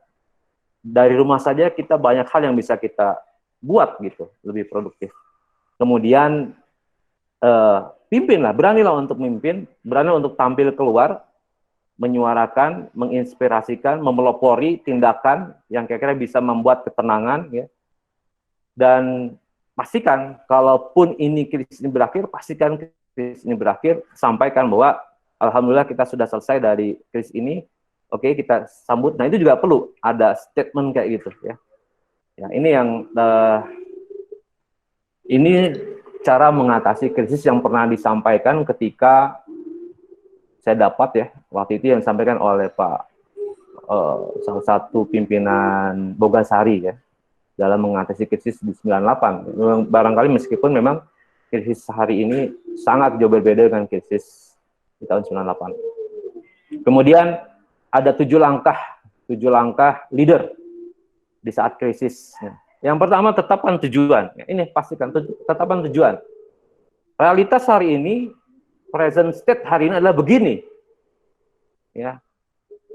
dari rumah saja kita banyak hal yang bisa kita buat gitu, lebih produktif. Kemudian pimpinlah, beranilah untuk memimpin, beranilah untuk tampil keluar, menyuarakan, menginspirasikan, memelopori tindakan yang kira-kira bisa membuat ketenangan, ya. Dan pastikan, kalaupun ini krisis ini berakhir, pastikan krisis ini berakhir, sampaikan bahwa alhamdulillah kita sudah selesai dari krisis ini, oke, kita sambut. Nah, itu juga perlu ada statement kayak gitu, ya. Ya, ini yang ini cara mengatasi krisis yang pernah disampaikan ketika saya dapat, ya, waktu itu yang disampaikan oleh Pak salah satu pimpinan Bogasari, ya, dalam mengatasi krisis di 98. Barangkali meskipun memang krisis hari ini sangat jauh berbeda dengan krisis di tahun 98. Kemudian ada 7 langkah leader di saat krisis. Yang pertama, tetapkan tujuan. Ini pastikan tetapkan tujuan. Realitas hari ini, present state hari ini adalah begini, ya.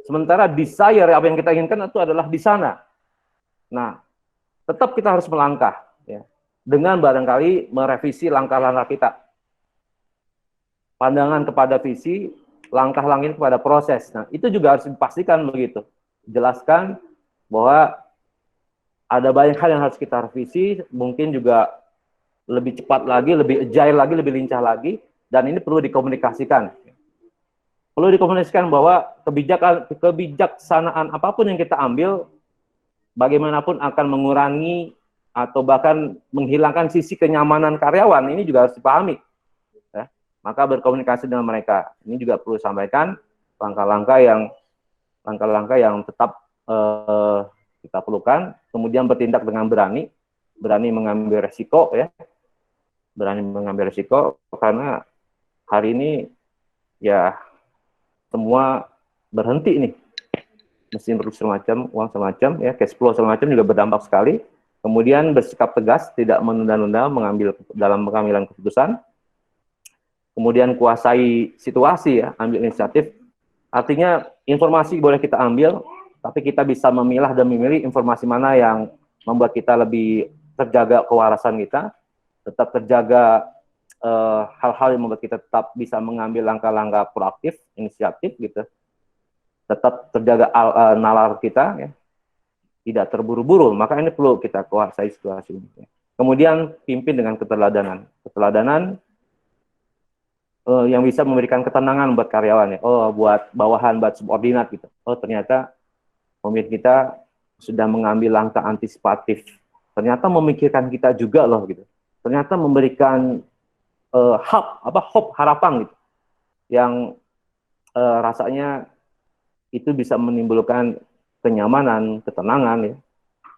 Sementara desire, apa yang kita inginkan itu adalah di sana. Nah, tetap kita harus melangkah, ya, dengan barangkali merevisi langkah-langkah kita. Pandangan kepada visi, langkah-langkah kepada proses. Nah, itu juga harus dipastikan begitu. Jelaskan bahwa ada banyak hal yang harus kita revisi, mungkin juga lebih cepat lagi, lebih agile lagi, lebih lincah lagi, dan ini perlu dikomunikasikan. Perlu dikomunikasikan bahwa kebijaksanaan apapun yang kita ambil, bagaimanapun akan mengurangi atau bahkan menghilangkan sisi kenyamanan karyawan, ini juga harus dipahami. Ya. Maka berkomunikasi dengan mereka. Ini juga perlu sampaikan langkah-langkah yang tetap kita perlukan. Kemudian bertindak dengan berani mengambil resiko, ya. Berani mengambil resiko, karena hari ini ya semua berhenti nih. Mesin produksi semacam, uang semacam, ya, cash flow semacam juga berdampak sekali. Kemudian bersikap tegas, tidak menunda-nunda dalam pengambilan keputusan. Kemudian kuasai situasi, ya, ambil inisiatif. Artinya informasi boleh kita ambil, tapi kita bisa memilah dan memilih informasi mana yang membuat kita lebih terjaga kewarasan kita, tetap terjaga hal-hal yang membuat kita tetap bisa mengambil langkah-langkah proaktif, inisiatif gitu. Tetap terjaga nalar kita, ya, tidak terburu-buru. Maka ini perlu kita kuasai situasi ini. Ya. Kemudian pimpin dengan keteladanan. Keteladanan yang bisa memberikan ketenangan buat karyawan, ya. Oh, buat bawahan, buat subordinat gitu. Oh, ternyata pemimpin kita sudah mengambil langkah antisipatif. Ternyata memikirkan kita juga loh gitu. Ternyata memberikan hope, harapan gitu. Yang rasanya itu bisa menimbulkan kenyamanan, ketenangan, ya,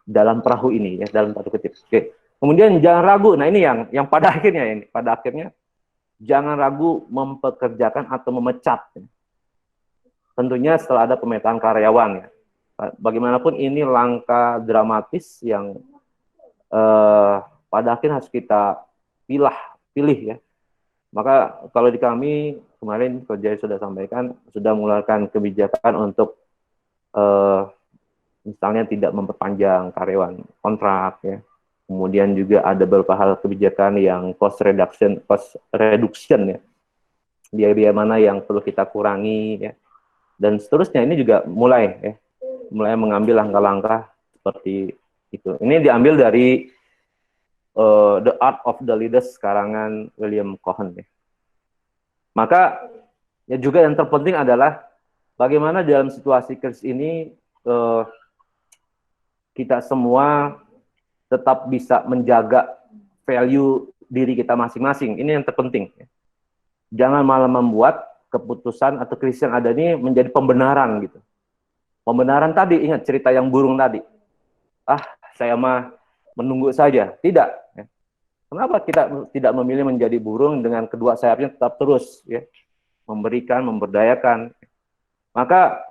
dalam perahu ini, ya, dalam tanda kutip. Oke. Kemudian jangan ragu. Nah, ini yang pada akhirnya jangan ragu mempekerjakan atau memecat. Ya. Tentunya setelah ada pemetaan karyawan, ya. Bagaimanapun ini langkah dramatis yang pada akhirnya harus kita pilih, ya. Maka kalau di kami kemarin Coach Jaya sudah sampaikan, sudah mengeluarkan kebijakan untuk misalnya tidak memperpanjang karyawan kontrak ya. Kemudian juga ada beberapa hal kebijakan yang cost reduction ya. Biaya-biaya mana yang perlu kita kurangi ya. Dan seterusnya ini juga mulai mengambil langkah-langkah seperti itu. Ini diambil dari The Art of the Leaders karangan William Cohen ya. Maka ya juga yang terpenting adalah bagaimana dalam situasi krisis ini kita semua tetap bisa menjaga value diri kita masing-masing. Ini yang terpenting. Jangan malah membuat keputusan atau krisis yang ada ini menjadi pembenaran gitu. Pembenaran tadi, ingat cerita yang burung tadi. Ah, saya mah menunggu saja. Tidak. Kenapa kita tidak memilih menjadi burung dengan kedua sayapnya tetap terus ya, memberikan, memberdayakan. Maka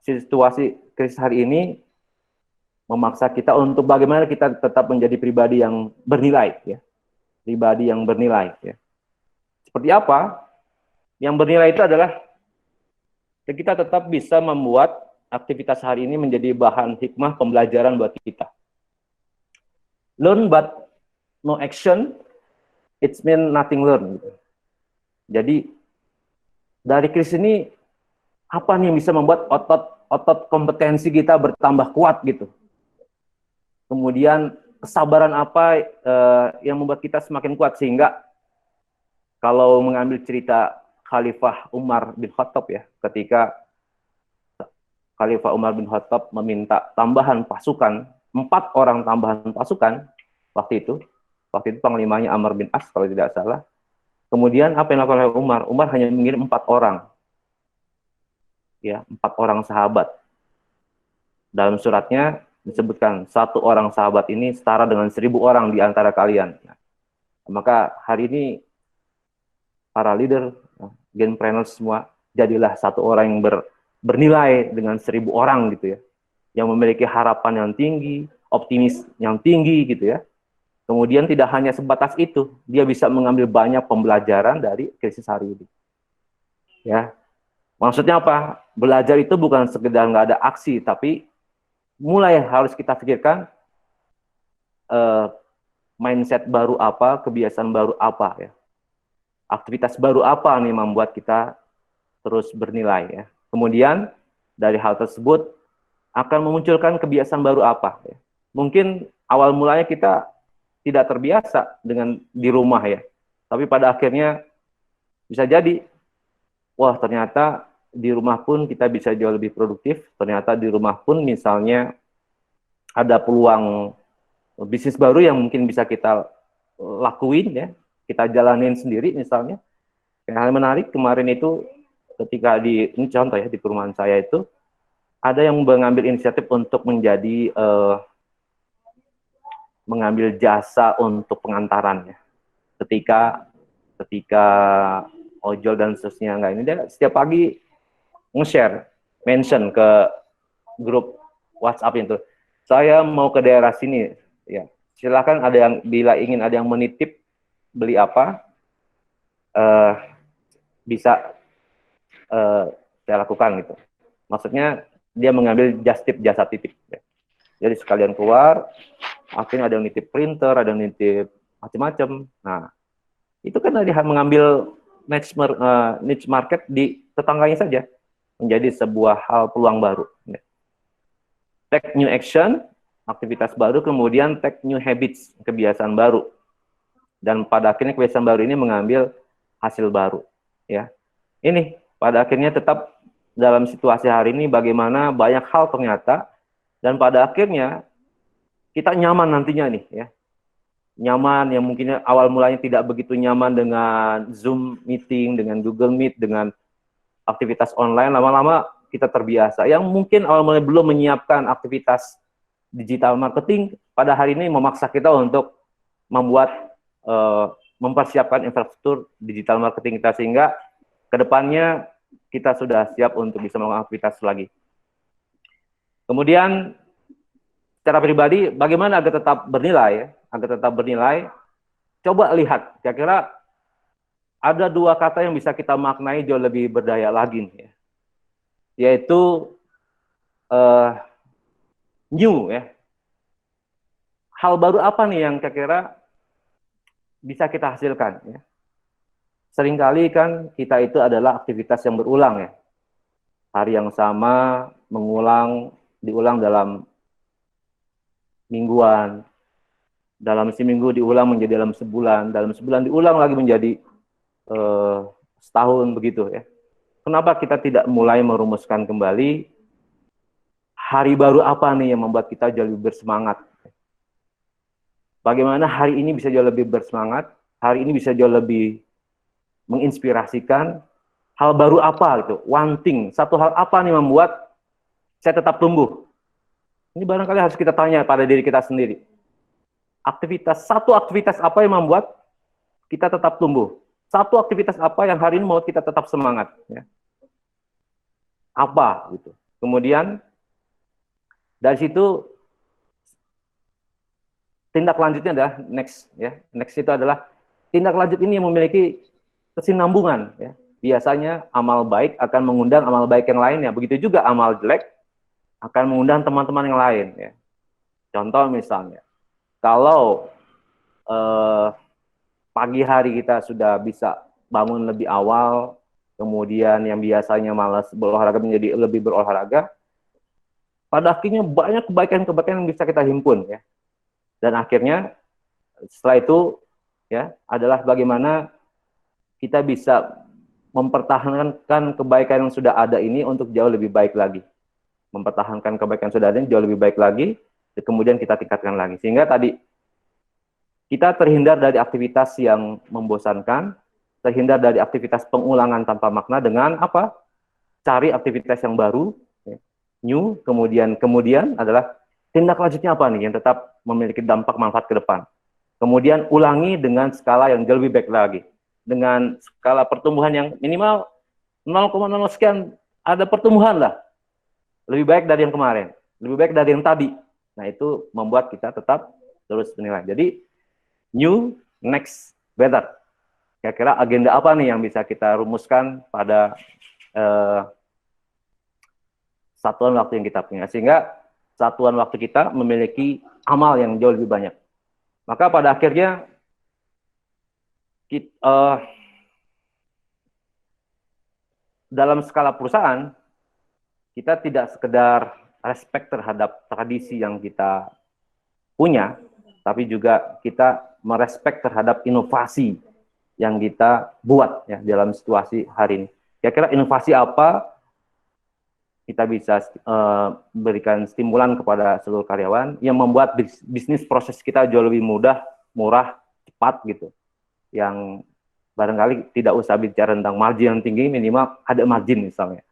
situasi krisis hari ini memaksa kita untuk bagaimana kita tetap menjadi pribadi yang bernilai ya. Pribadi yang bernilai ya. Seperti apa? Yang bernilai itu adalah kita tetap bisa membuat aktivitas hari ini menjadi bahan hikmah pembelajaran buat kita. Learn but no action, it's mean nothing learn. Jadi dari krisis ini apa nih yang bisa membuat otot kompetensi kita bertambah kuat gitu. Kemudian kesabaran apa yang membuat kita semakin kuat sehingga kalau mengambil cerita Khalifah Umar bin Khattab ya, ketika Khalifah Umar bin Khattab meminta tambahan pasukan, 4 orang tambahan pasukan waktu itu panglimanya Amr bin As kalau tidak salah. Kemudian apa yang dilakukan oleh Umar? Umar hanya mengirim 4 orang. Ya, 4 orang sahabat. Dalam suratnya disebutkan 1 orang sahabat ini setara dengan 1000 orang di antara kalian. Nah, maka hari ini para leader, genpreneurs semua, jadilah 1 orang yang bernilai dengan 1000 orang gitu ya, yang memiliki harapan yang tinggi, optimis yang tinggi gitu ya. Kemudian tidak hanya sebatas itu, dia bisa mengambil banyak pembelajaran dari krisis hari ini. Ya, maksudnya apa? Belajar itu bukan sekedar nggak ada aksi, tapi mulai harus kita pikirkan mindset baru apa, kebiasaan baru apa ya. Aktivitas baru apa nih membuat kita terus bernilai ya. Kemudian dari hal tersebut akan memunculkan kebiasaan baru apa ya. Mungkin awal mulanya kita tidak terbiasa dengan di rumah ya. Tapi pada akhirnya bisa jadi wah ternyata di rumah pun kita bisa jauh lebih produktif. Ternyata di rumah pun misalnya ada peluang bisnis baru yang mungkin bisa kita lakuin ya. Kita jalanin sendiri misalnya. Yang hal menarik kemarin itu ketika ini contoh ya di perumahan saya itu ada yang mengambil inisiatif untuk mengambil jasa untuk pengantarannya. Ketika ojol dan seterusnya enggak ini dia setiap pagi nge-share, mention ke grup WhatsApp itu. Saya mau ke daerah sini ya. Silakan ada yang bila ingin ada yang menitip beli apa bisa saya lakukan gitu. Maksudnya dia mengambil jasa titip. Ya. Jadi sekalian keluar, akhirnya ada yang nitip printer, ada yang nitip macam-macam. Nah, itu kan dari mengambil niche market di tetangganya saja menjadi sebuah hal peluang baru. Ya. Take new action, aktivitas baru, kemudian take new habits, kebiasaan baru. Dan pada akhirnya kebiasaan baru ini mengambil hasil baru. Ya, ini pada akhirnya tetap dalam situasi hari ini bagaimana banyak hal ternyata dan pada akhirnya kita nyaman nantinya nih ya. Nyaman yang mungkin awal mulanya tidak begitu nyaman dengan Zoom meeting, dengan Google Meet, dengan aktivitas online, lama-lama kita terbiasa. Yang mungkin awal mulanya belum menyiapkan aktivitas digital marketing, pada hari ini memaksa kita untuk mempersiapkan infrastruktur digital marketing kita sehingga kedepannya kita sudah siap untuk bisa melakukan aktivitas lagi. Kemudian secara pribadi bagaimana agar tetap bernilai ya? Agar tetap bernilai, coba lihat kira-kira ada 2 kata yang bisa kita maknai jauh lebih berdaya lagi nih, ya. Yaitu new ya. Hal baru apa nih yang kira-kira bisa kita hasilkan ya? Seringkali kan kita itu adalah aktivitas yang berulang ya. Hari yang sama diulang dalam mingguan, dalam seminggu diulang menjadi dalam sebulan diulang lagi menjadi setahun begitu ya. Kenapa kita tidak mulai merumuskan kembali hari baru apa nih yang membuat kita jauh lebih bersemangat? Bagaimana hari ini bisa jauh lebih bersemangat, hari ini bisa jauh lebih menginspirasikan, hal baru apa gitu, one thing, satu hal apa nih membuat saya tetap tumbuh? Ini barangkali harus kita tanya pada diri kita sendiri. Satu aktivitas apa yang membuat kita tetap tumbuh? Satu aktivitas apa yang hari ini membuat kita tetap semangat? Ya. Apa gitu. Kemudian dari situ tindak lanjutnya adalah next ya. Next itu adalah tindak lanjut ini yang memiliki kesinambungan ya. Biasanya amal baik akan mengundang amal baik yang lainnya. Begitu juga amal jelek akan mengundang teman-teman yang lain ya. Contoh misalnya, kalau pagi hari kita sudah bisa bangun lebih awal, kemudian yang biasanya malas berolahraga menjadi lebih berolahraga, pada akhirnya banyak kebaikan-kebaikan yang bisa kita himpun ya. Dan akhirnya setelah itu ya adalah bagaimana kita bisa mempertahankan kebaikan yang sudah ada ini untuk jauh lebih baik lagi. Mempertahankan kebaikan yang sudah ada ini jauh lebih baik lagi, dan kemudian kita tingkatkan lagi. Sehingga tadi kita terhindar dari aktivitas yang membosankan, terhindar dari aktivitas pengulangan tanpa makna dengan apa? Cari aktivitas yang baru, new, kemudian adalah tindak lanjutnya apa nih yang tetap memiliki dampak manfaat ke depan. Kemudian ulangi dengan skala yang jauh lebih baik lagi. Dengan skala pertumbuhan yang minimal 0,0 sekian, ada pertumbuhan lah. Lebih baik dari yang kemarin, lebih baik dari yang tadi. Nah, itu membuat kita tetap terus menilai. Jadi, new, next, better. Kira-kira agenda apa nih yang bisa kita rumuskan pada satuan waktu yang kita punya. Sehingga satuan waktu kita memiliki amal yang jauh lebih banyak. Maka pada akhirnya, dalam skala perusahaan, kita tidak sekedar respect terhadap tradisi yang kita punya, tapi juga kita merespek terhadap inovasi yang kita buat ya dalam situasi hari ini. Kira-kira inovasi apa kita bisa berikan stimulan kepada seluruh karyawan yang membuat bisnis proses kita jauh lebih mudah, murah, cepat gitu. Yang barangkali tidak usah bicara tentang margin yang tinggi, minimal ada margin misalnya.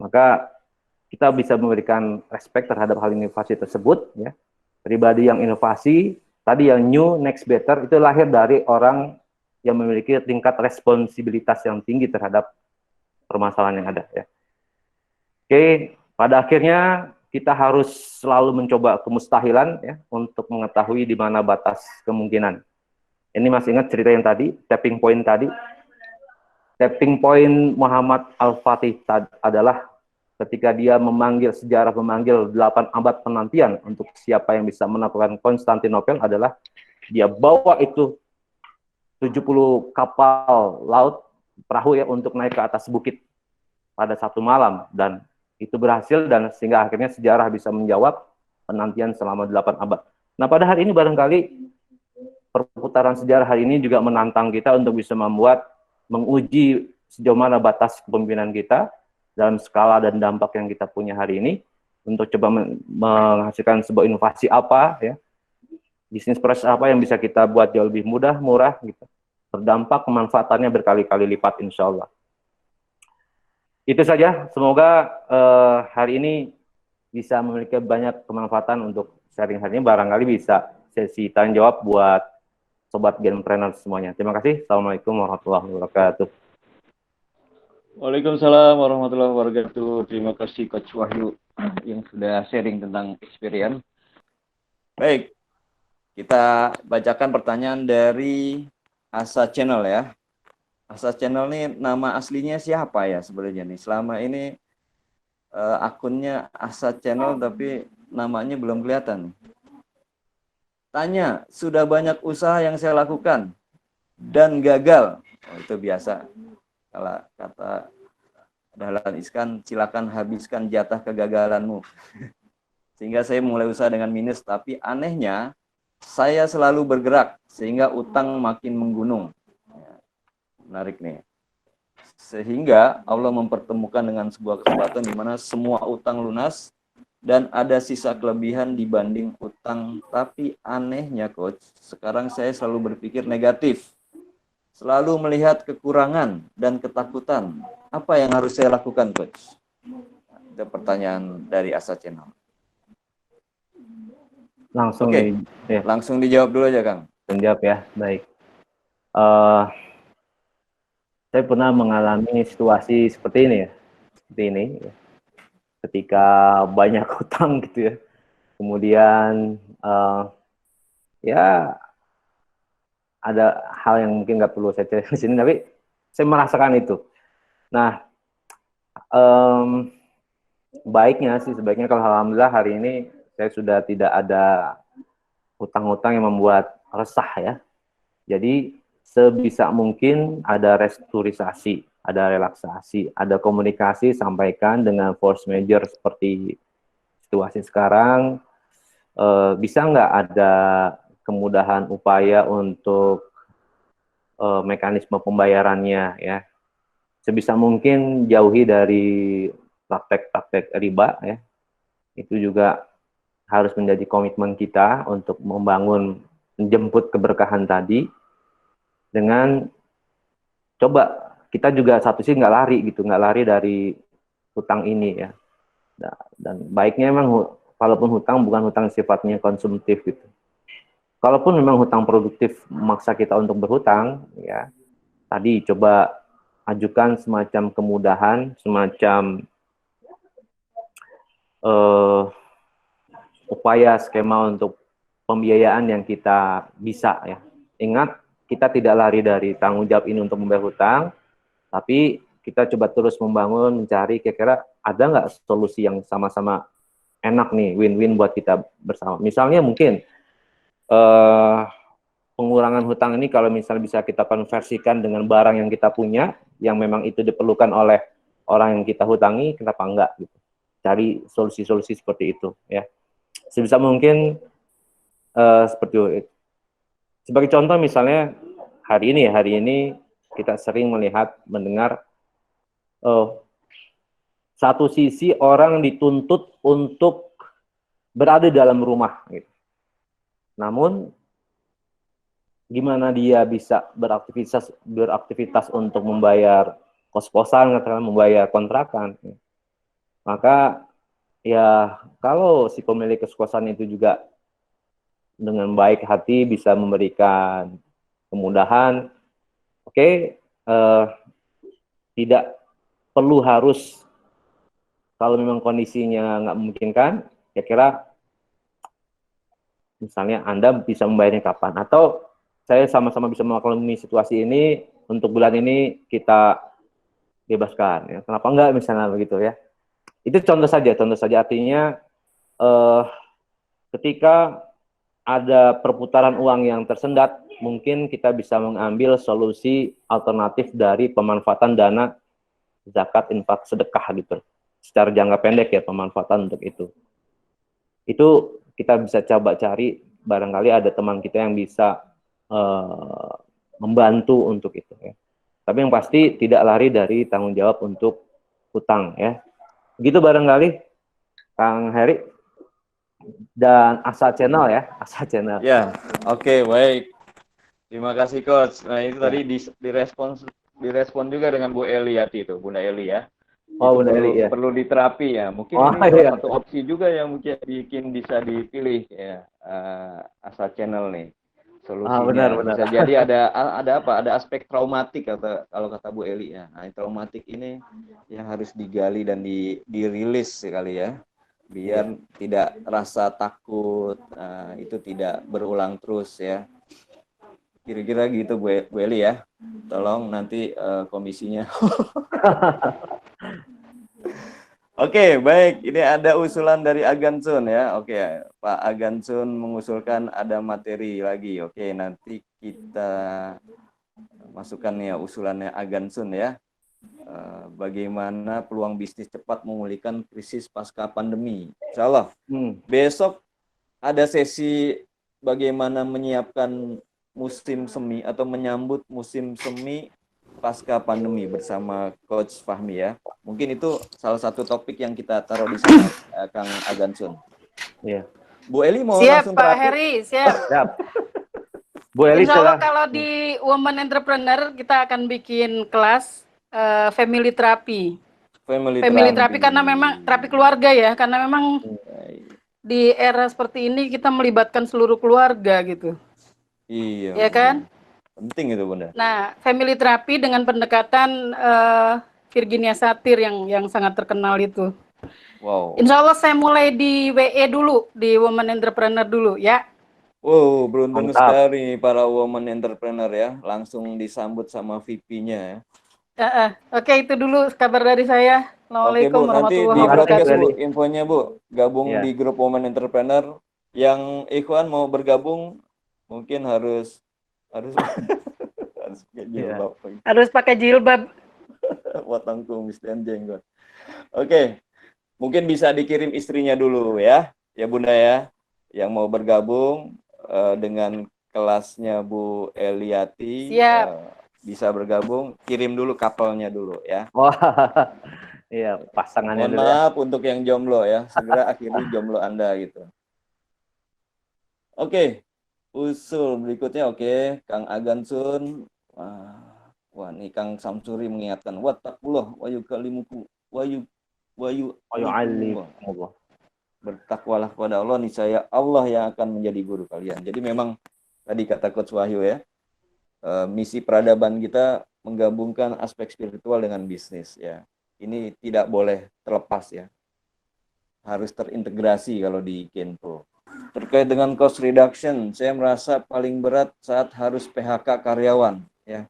Maka kita bisa memberikan respect terhadap hal inovasi tersebut ya. Pribadi yang inovasi, tadi yang new, next, better itu lahir dari orang yang memiliki tingkat responsibilitas yang tinggi terhadap permasalahan yang ada ya. Oke, pada akhirnya kita harus selalu mencoba kemustahilan ya untuk mengetahui di mana batas kemungkinan. Ini masih ingat cerita yang tadi, tapping point tadi. Tapping point Muhammad Al-Fatih adalah ketika dia sejarah memanggil 8 abad penantian untuk siapa yang bisa menaklukkan Konstantinopel adalah dia bawa itu 70 kapal laut, perahu ya untuk naik ke atas bukit pada satu malam, dan itu berhasil dan sehingga akhirnya sejarah bisa menjawab penantian selama 8 abad. Nah, pada hari ini barangkali perputaran sejarah hari ini juga menantang kita untuk bisa menguji sejauh mana batas kepemimpinan kita dalam skala dan dampak yang kita punya hari ini untuk coba menghasilkan sebuah inovasi apa ya, bisnis proses apa yang bisa kita buat jauh lebih mudah, murah gitu, berdampak kemanfaatannya berkali-kali lipat insya Allah. Itu saja, semoga hari ini bisa memiliki banyak kemanfaatan untuk sharing hari ini, barangkali bisa sesi tanya jawab buat sobat Genpreneur semuanya. Terima kasih. Assalamualaikum warahmatullahi wabarakatuh. Waalaikumsalam warahmatullahi wabarakatuh. Terima kasih Coach Wahyu yang sudah sharing tentang experience. Baik, kita bacakan pertanyaan dari Asa Channel ya. Asa Channel ini nama aslinya siapa ya sebenarnya nih? Selama ini akunnya Asa Channel tapi namanya belum kelihatan. Tanya, sudah banyak usaha yang saya lakukan dan gagal. Oh, itu biasa. Kalau kata Dahlan Iskan, silakan habiskan jatah kegagalanmu. Sehingga saya mulai usaha dengan minus, tapi anehnya saya selalu bergerak sehingga utang makin menggunung. Menarik nih. Sehingga Allah mempertemukan dengan sebuah kesempatan di mana semua utang lunas dan ada sisa kelebihan dibanding utang. Tapi anehnya coach, sekarang saya selalu berpikir negatif. Selalu melihat kekurangan dan ketakutan. Apa yang harus saya lakukan coach? Itu pertanyaan dari Asa Channel. Langsung Oke, ya, langsung dijawab dulu aja Kang. menjawab ya, baik. Saya pernah mengalami situasi seperti ini ya, seperti ini. Ketika banyak hutang gitu ya, kemudian ya ada hal yang mungkin nggak perlu saya cerita di sini, tapi saya merasakan itu. Nah, baiknya sih sebaiknya kalau alhamdulillah hari ini saya sudah tidak ada hutang-hutang yang membuat resah ya. Jadi sebisa mungkin ada restrukturisasi, ada relaksasi, ada komunikasi, sampaikan dengan force major seperti situasi sekarang. Bisa nggak ada kemudahan upaya untuk mekanisme pembayarannya ya. Sebisa mungkin jauhi dari praktek-praktek riba ya. Itu juga harus menjadi komitmen kita untuk menjemput keberkahan tadi dengan coba kita juga satu sih nggak lari gitu, nggak lari dari hutang ini ya. Dan baiknya memang walaupun hutang bukan hutang sifatnya konsumtif gitu. Kalaupun memang hutang produktif memaksa kita untuk berhutang, ya tadi coba ajukan semacam kemudahan, semacam upaya skema untuk pembiayaan yang kita bisa ya. Ingat, kita tidak lari dari tanggung jawab ini untuk membayar hutang, tapi kita coba terus membangun, mencari kira-kira ada nggak solusi yang sama-sama enak nih, win-win buat kita bersama. Misalnya mungkin pengurangan hutang ini kalau misalnya bisa kita konversikan dengan barang yang kita punya, yang memang itu diperlukan oleh orang yang kita hutangi, kenapa enggak gitu. Cari solusi-solusi seperti itu ya. Sebisa mungkin seperti itu. Sebagai contoh misalnya hari ini kita sering mendengar satu sisi orang dituntut untuk berada dalam rumah gitu. Namun gimana dia bisa beraktivitas untuk membayar kos-kosan, membayar kontrakan. Maka ya kalau si pemilik kos-kosan itu juga dengan baik hati bisa memberikan kemudahan, oke, tidak perlu harus, kalau memang kondisinya nggak memungkinkan, kira-kira misalnya Anda bisa membayarnya kapan, atau saya sama-sama bisa memaklumi situasi ini, untuk bulan ini kita bebaskan, ya. Kenapa enggak misalnya begitu ya. Itu contoh saja artinya ketika ada perputaran uang yang tersendat, mungkin kita bisa mengambil solusi alternatif dari pemanfaatan dana zakat, infak, sedekah gitu. Secara jangka pendek ya pemanfaatan untuk itu. Itu kita bisa coba cari, barangkali ada teman kita yang bisa membantu untuk itu ya. Tapi yang pasti tidak lari dari tanggung jawab untuk hutang ya. Begitu barangkali Kang Heri dan Asa Channel ya, Asa Channel. Ya, oke, baik. Terima kasih coach. Nah, itu tadi direspon juga dengan Bu Eliati itu, Bunda Eli ya. Oh, Itu Bunda Eli ya. perlu diterapi ya. Mungkin ini salah satu opsi juga yang mungkin bisa dipilih ya, Asa Channel nih. Solusinya Benar. bisa jadi ada aspek traumatik kalau kata Bu Eli ya. Nah, traumatik ini yang harus digali dan dirilis sekali ya, biar tidak rasa takut, itu tidak berulang terus ya. Kira-kira gitu Bu Eli ya. Tolong nanti komisinya. Oke, baik. Ini ada usulan dari Agansun ya. Oke, Pak Agansun mengusulkan ada materi lagi. Oke, nanti kita masukkan ya usulannya Agansun ya. Bagaimana peluang bisnis cepat memulihkan krisis pasca pandemi. Insya Allah. Besok ada sesi bagaimana menyiapkan musim semi atau menyambut musim semi pasca pandemi bersama Coach Fahmi ya. Mungkin itu salah satu topik yang kita taruh di sana, Kang Agansun. Iya. Bu Eli mau Siap, langsung Pak terakhir? Heri, siap. Siap. Bu Eli Insya Allah silahkan. kalau di Women Entrepreneur kita akan bikin kelas family therapy. Family therapy karena memang terapi keluarga ya, karena memang di era seperti ini kita melibatkan seluruh keluarga gitu. Iya. Ya kan? Penting itu, Bunda. Nah, family therapy dengan pendekatan Virginia Satir yang sangat terkenal itu. Wow. Insya Allah saya mulai di WE dulu, di Women Entrepreneur dulu ya. Wow, beruntung Mantap. sekali para woman entrepreneur ya, langsung disambut sama VP-nya ya. Oke, itu dulu kabar dari saya. Oke Assalamualaikum Bu, nanti warahmatullahi di broadcast wabarakatuh. Bu infonya Bu, gabung Ya. di grup woman entrepreneur. Yang Ikhwan mau bergabung mungkin harus harus pakai jilbab, Harus pakai jilbab. potong kumis dan jenggot. Oke, mungkin bisa dikirim istrinya dulu ya Bunda ya, yang mau bergabung dengan kelasnya Bu Eliati. Siap. Bisa bergabung, kirim dulu couple-nya dulu ya. Wah, iya pasangannya Mohon dulu ya. maaf untuk yang jomblo ya, segera akhiri jomblo Anda gitu. Oke, usul berikutnya oke, Kang Agansun. Wah, nih Kang Samsuri mengingatkan, wattaqullah wa yukalimuku wa Alikumullah. bertakwalah kepada Allah, niscaya Allah yang akan menjadi guru kalian. Jadi memang tadi kata Coach Wahyu ya, misi peradaban kita menggabungkan aspek spiritual dengan bisnis ya. Ini tidak boleh terlepas ya. Harus terintegrasi kalau di Kenpo. Terkait dengan cost reduction, saya merasa paling berat saat harus PHK karyawan ya.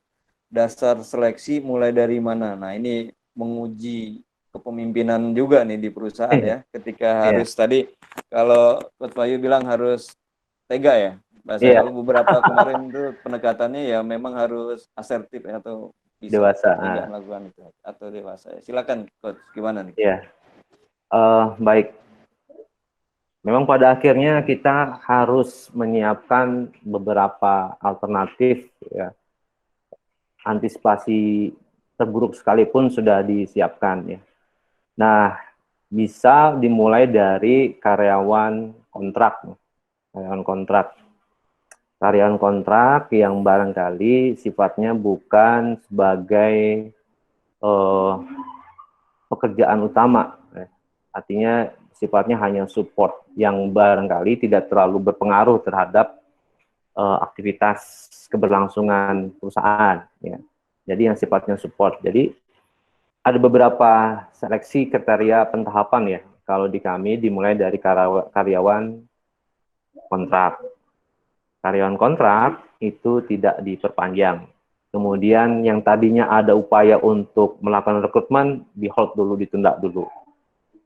Dasar seleksi mulai dari mana? Nah, ini menguji kepemimpinan juga nih di perusahaan ya. Ketika harus tadi kalau Coach Bayu bilang harus tega ya. Kalau beberapa kemarin itu pendekatannya ya memang harus asertif ya, atau bisa dewasa tidak melakukan itu atau dewasa. Silakan Coach, gimana nih? Iya. Baik. Memang pada akhirnya kita harus menyiapkan beberapa alternatif ya. Antisipasi terburuk sekalipun sudah disiapkan ya. Nah, bisa dimulai dari karyawan kontrak. Karyawan kontrak yang barangkali sifatnya bukan sebagai pekerjaan utama. Artinya sifatnya hanya support yang barangkali tidak terlalu berpengaruh terhadap aktivitas keberlangsungan perusahaan. Ya. Jadi yang sifatnya support. Jadi ada beberapa seleksi kriteria pentahapan ya. Kalau di kami dimulai dari karyawan kontrak. Karyawan kontrak itu tidak diperpanjang. Kemudian yang tadinya ada upaya untuk melakukan rekrutmen, di hold dulu, ditunda dulu.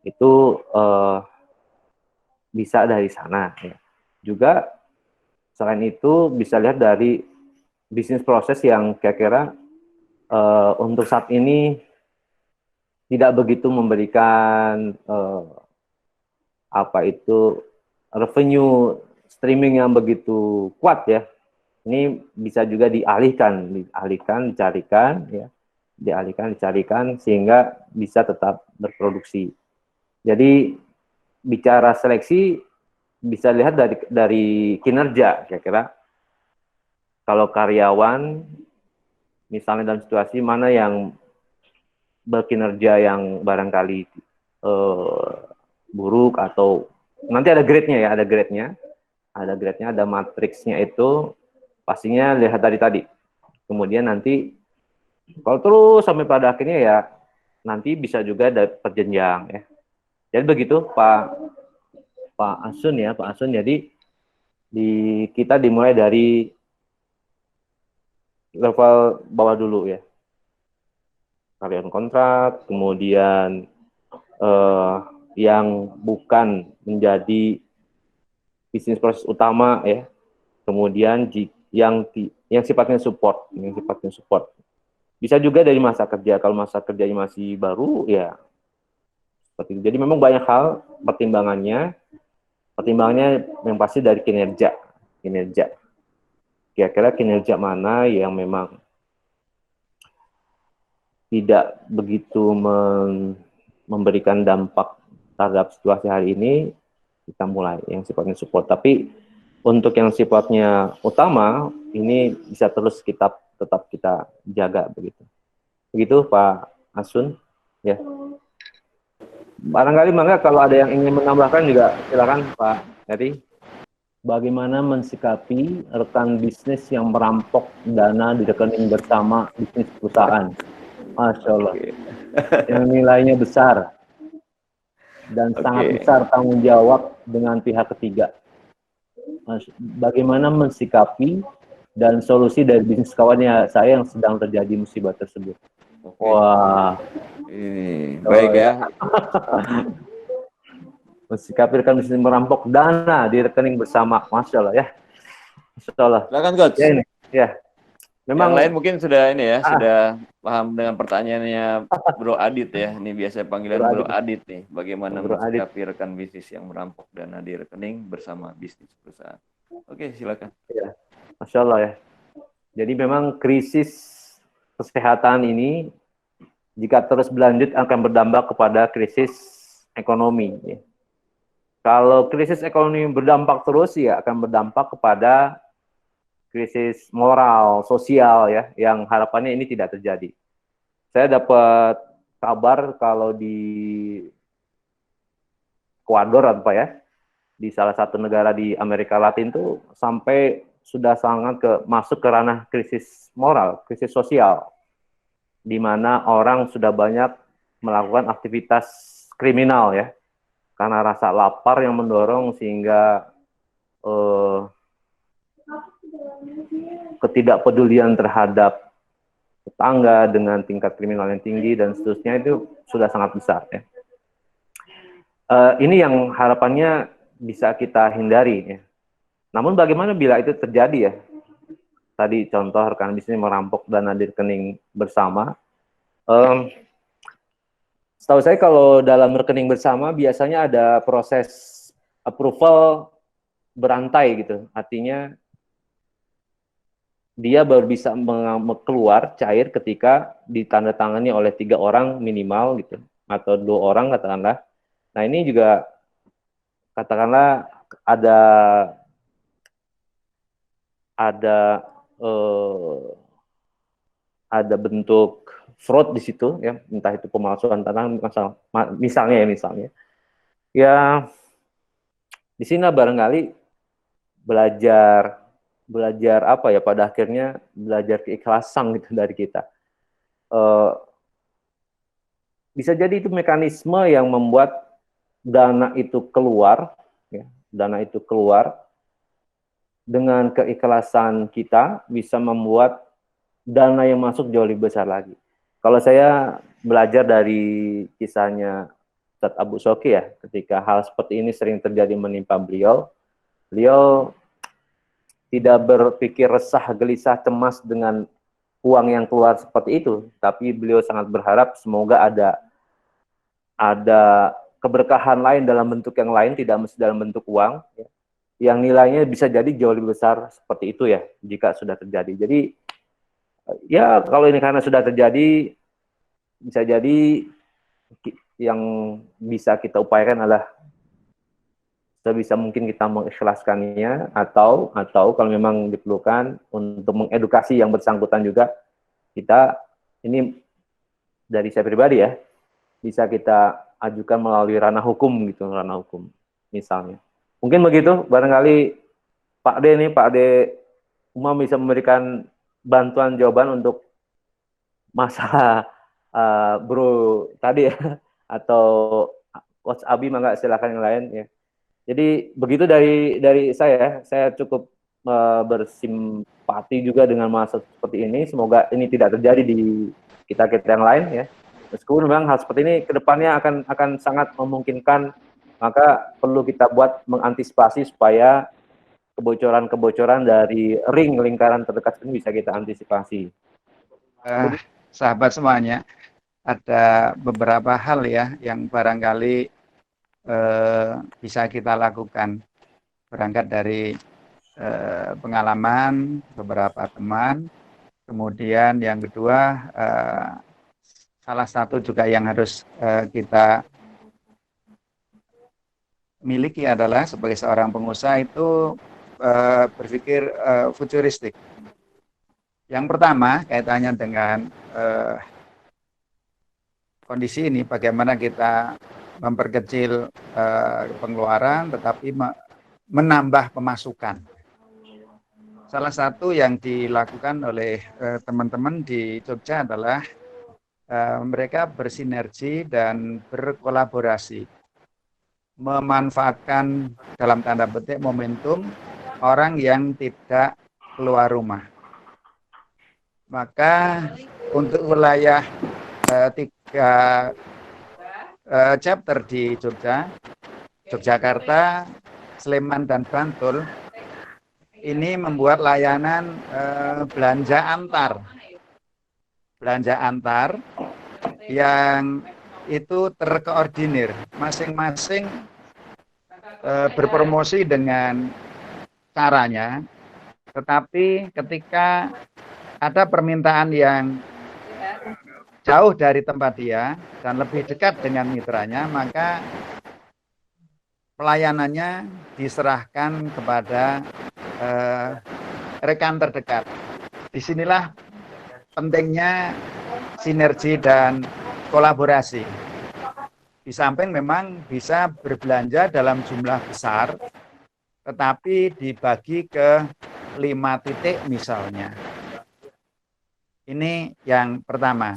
Itu bisa dari sana. Ya. Juga selain itu bisa lihat dari bisnis proses yang kira-kira untuk saat ini tidak begitu memberikan revenue streaming yang begitu kuat ya. Ini bisa juga dicarikan sehingga bisa tetap berproduksi. Jadi bicara seleksi bisa lihat dari kinerja kira-kira. Kalau karyawan misalnya dalam situasi mana yang berkinerja yang barangkali buruk atau nanti ada grade-nya ya, ada matriksnya itu pastinya lihat dari tadi. Kemudian nanti kalau terus sampai pada akhirnya ya nanti bisa juga ada perjenjang ya. Jadi begitu Pak Asun ya, Pak Asun. Jadi kita dimulai dari level bawah dulu ya. Karyawan kontrak, kemudian yang bukan menjadi bisnis proses utama ya. Kemudian yang sifatnya support, Bisa juga dari masa kerja. Kalau masa kerjanya masih baru ya seperti itu. Jadi memang banyak hal pertimbangannya yang pasti dari kinerja. Kira-kira kinerja mana yang memang tidak begitu memberikan dampak terhadap situasi hari ini, kita mulai yang sifatnya support. Tapi untuk yang sifatnya utama, ini bisa terus tetap kita jaga begitu. Begitu Pak Asun, ya. Barangkali mangga kalau ada yang ingin menambahkan juga silakan Pak Heri. Bagaimana mensikapi rekan bisnis yang merampok dana di rekening bersama bisnis perusahaan? Masya Allah. Yang nilainya besar dan sangat besar tanggung jawab dengan pihak ketiga. Bagaimana mensikapi dan solusi dari bisnis kawannya saya yang sedang terjadi musibah tersebut? Wah, ini baik ya. Mensikapi rekan bisnis merampok dana di rekening bersama, Masya Allah ya. Masya Allah. Silakan Coach. Ya ini, ya. Memang yang lain mungkin sudah ini ya, sudah paham dengan pertanyaannya Bro Adit ya. Ini biasa panggilan Bro Adit nih. Bagaimana mensikapi rekan bisnis yang merampok dana di rekening bersama bisnis perusahaan. Oke, silakan. Ya. Masya Allah ya. Jadi memang krisis kesehatan ini jika terus berlanjut akan berdampak kepada krisis ekonomi. Ya. Kalau krisis ekonomi berdampak terus ya akan berdampak kepada krisis moral, sosial ya, yang harapannya ini tidak terjadi. Saya dapat kabar kalau di Ekuador apa ya, di salah satu negara di Amerika Latin tuh sampai sudah sangat masuk ke ranah krisis moral, krisis sosial, di mana orang sudah banyak melakukan aktivitas kriminal ya, karena rasa lapar yang mendorong sehingga ketidakpedulian terhadap tetangga dengan tingkat kriminal yang tinggi dan seterusnya itu sudah sangat besar ya. Ini yang harapannya bisa kita hindari ya. Namun bagaimana bila itu terjadi ya? Tadi contoh rekan bisnis merampok dana di rekening bersama. Setahu saya kalau dalam rekening bersama biasanya ada proses approval berantai gitu. Artinya dia baru bisa keluar cair ketika ditandatangani oleh 3 orang minimal gitu, atau 2 orang katakanlah. Nah ini juga katakanlah ada bentuk fraud di situ ya, entah itu pemalsuan tanah misalnya ya di sini barangkali belajar apa ya, pada akhirnya belajar keikhlasan gitu dari kita. Bisa jadi itu mekanisme yang membuat dana itu keluar ya, dengan keikhlasan kita bisa membuat dana yang masuk jauh lebih besar lagi. Kalau saya belajar dari kisahnya Ustadz Abu Shoki ya, ketika hal seperti ini sering terjadi menimpa beliau tidak berpikir resah, gelisah, cemas dengan uang yang keluar seperti itu, tapi beliau sangat berharap semoga ada keberkahan lain dalam bentuk yang lain, tidak mesti dalam bentuk uang, ya, yang nilainya bisa jadi jauh lebih besar seperti itu ya, jika sudah terjadi. Jadi ya kalau ini karena sudah terjadi, bisa jadi yang bisa kita upayakan adalah sebisa mungkin kita mengikhlaskannya, atau kalau memang diperlukan untuk mengedukasi yang bersangkutan juga, kita ini dari saya pribadi ya, bisa kita ajukan melalui ranah hukum gitu, misalnya. Mungkin begitu, barangkali Pak D Umam bisa memberikan bantuan jawaban untuk masalah bro tadi ya, atau Coach Abi, mangga silakan yang lain ya. Jadi begitu dari saya cukup bersimpati juga dengan masa seperti ini. Semoga ini tidak terjadi di kita yang lain ya. Meskipun memang hal seperti ini kedepannya akan sangat memungkinkan, maka perlu kita buat mengantisipasi supaya kebocoran-kebocoran dari ring lingkaran terdekat ini bisa kita antisipasi. Sahabat semuanya, ada beberapa hal ya yang barangkali bisa kita lakukan. Berangkat dari pengalaman beberapa teman, kemudian yang kedua salah satu juga yang harus kita miliki adalah sebagai seorang pengusaha itu berpikir futuristik. Yang pertama kaitannya dengan kondisi ini, bagaimana kita memperkecil pengeluaran tetapi menambah pemasukan. Salah satu yang dilakukan oleh teman-teman di Jogja adalah mereka bersinergi dan berkolaborasi, memanfaatkan dalam tanda petik momentum orang yang tidak keluar rumah. Maka untuk wilayah 3 chapter di Jogja, Yogyakarta, Sleman, dan Bantul, ini membuat layanan belanja antar yang itu terkoordinir, masing-masing berpromosi dengan caranya, tetapi ketika ada permintaan yang jauh dari tempat dia dan lebih dekat dengan mitranya, maka pelayanannya diserahkan kepada rekan terdekat. Disinilah pentingnya sinergi dan kolaborasi. Di samping memang bisa berbelanja dalam jumlah besar, tetapi dibagi ke 5 titik misalnya. Ini yang pertama.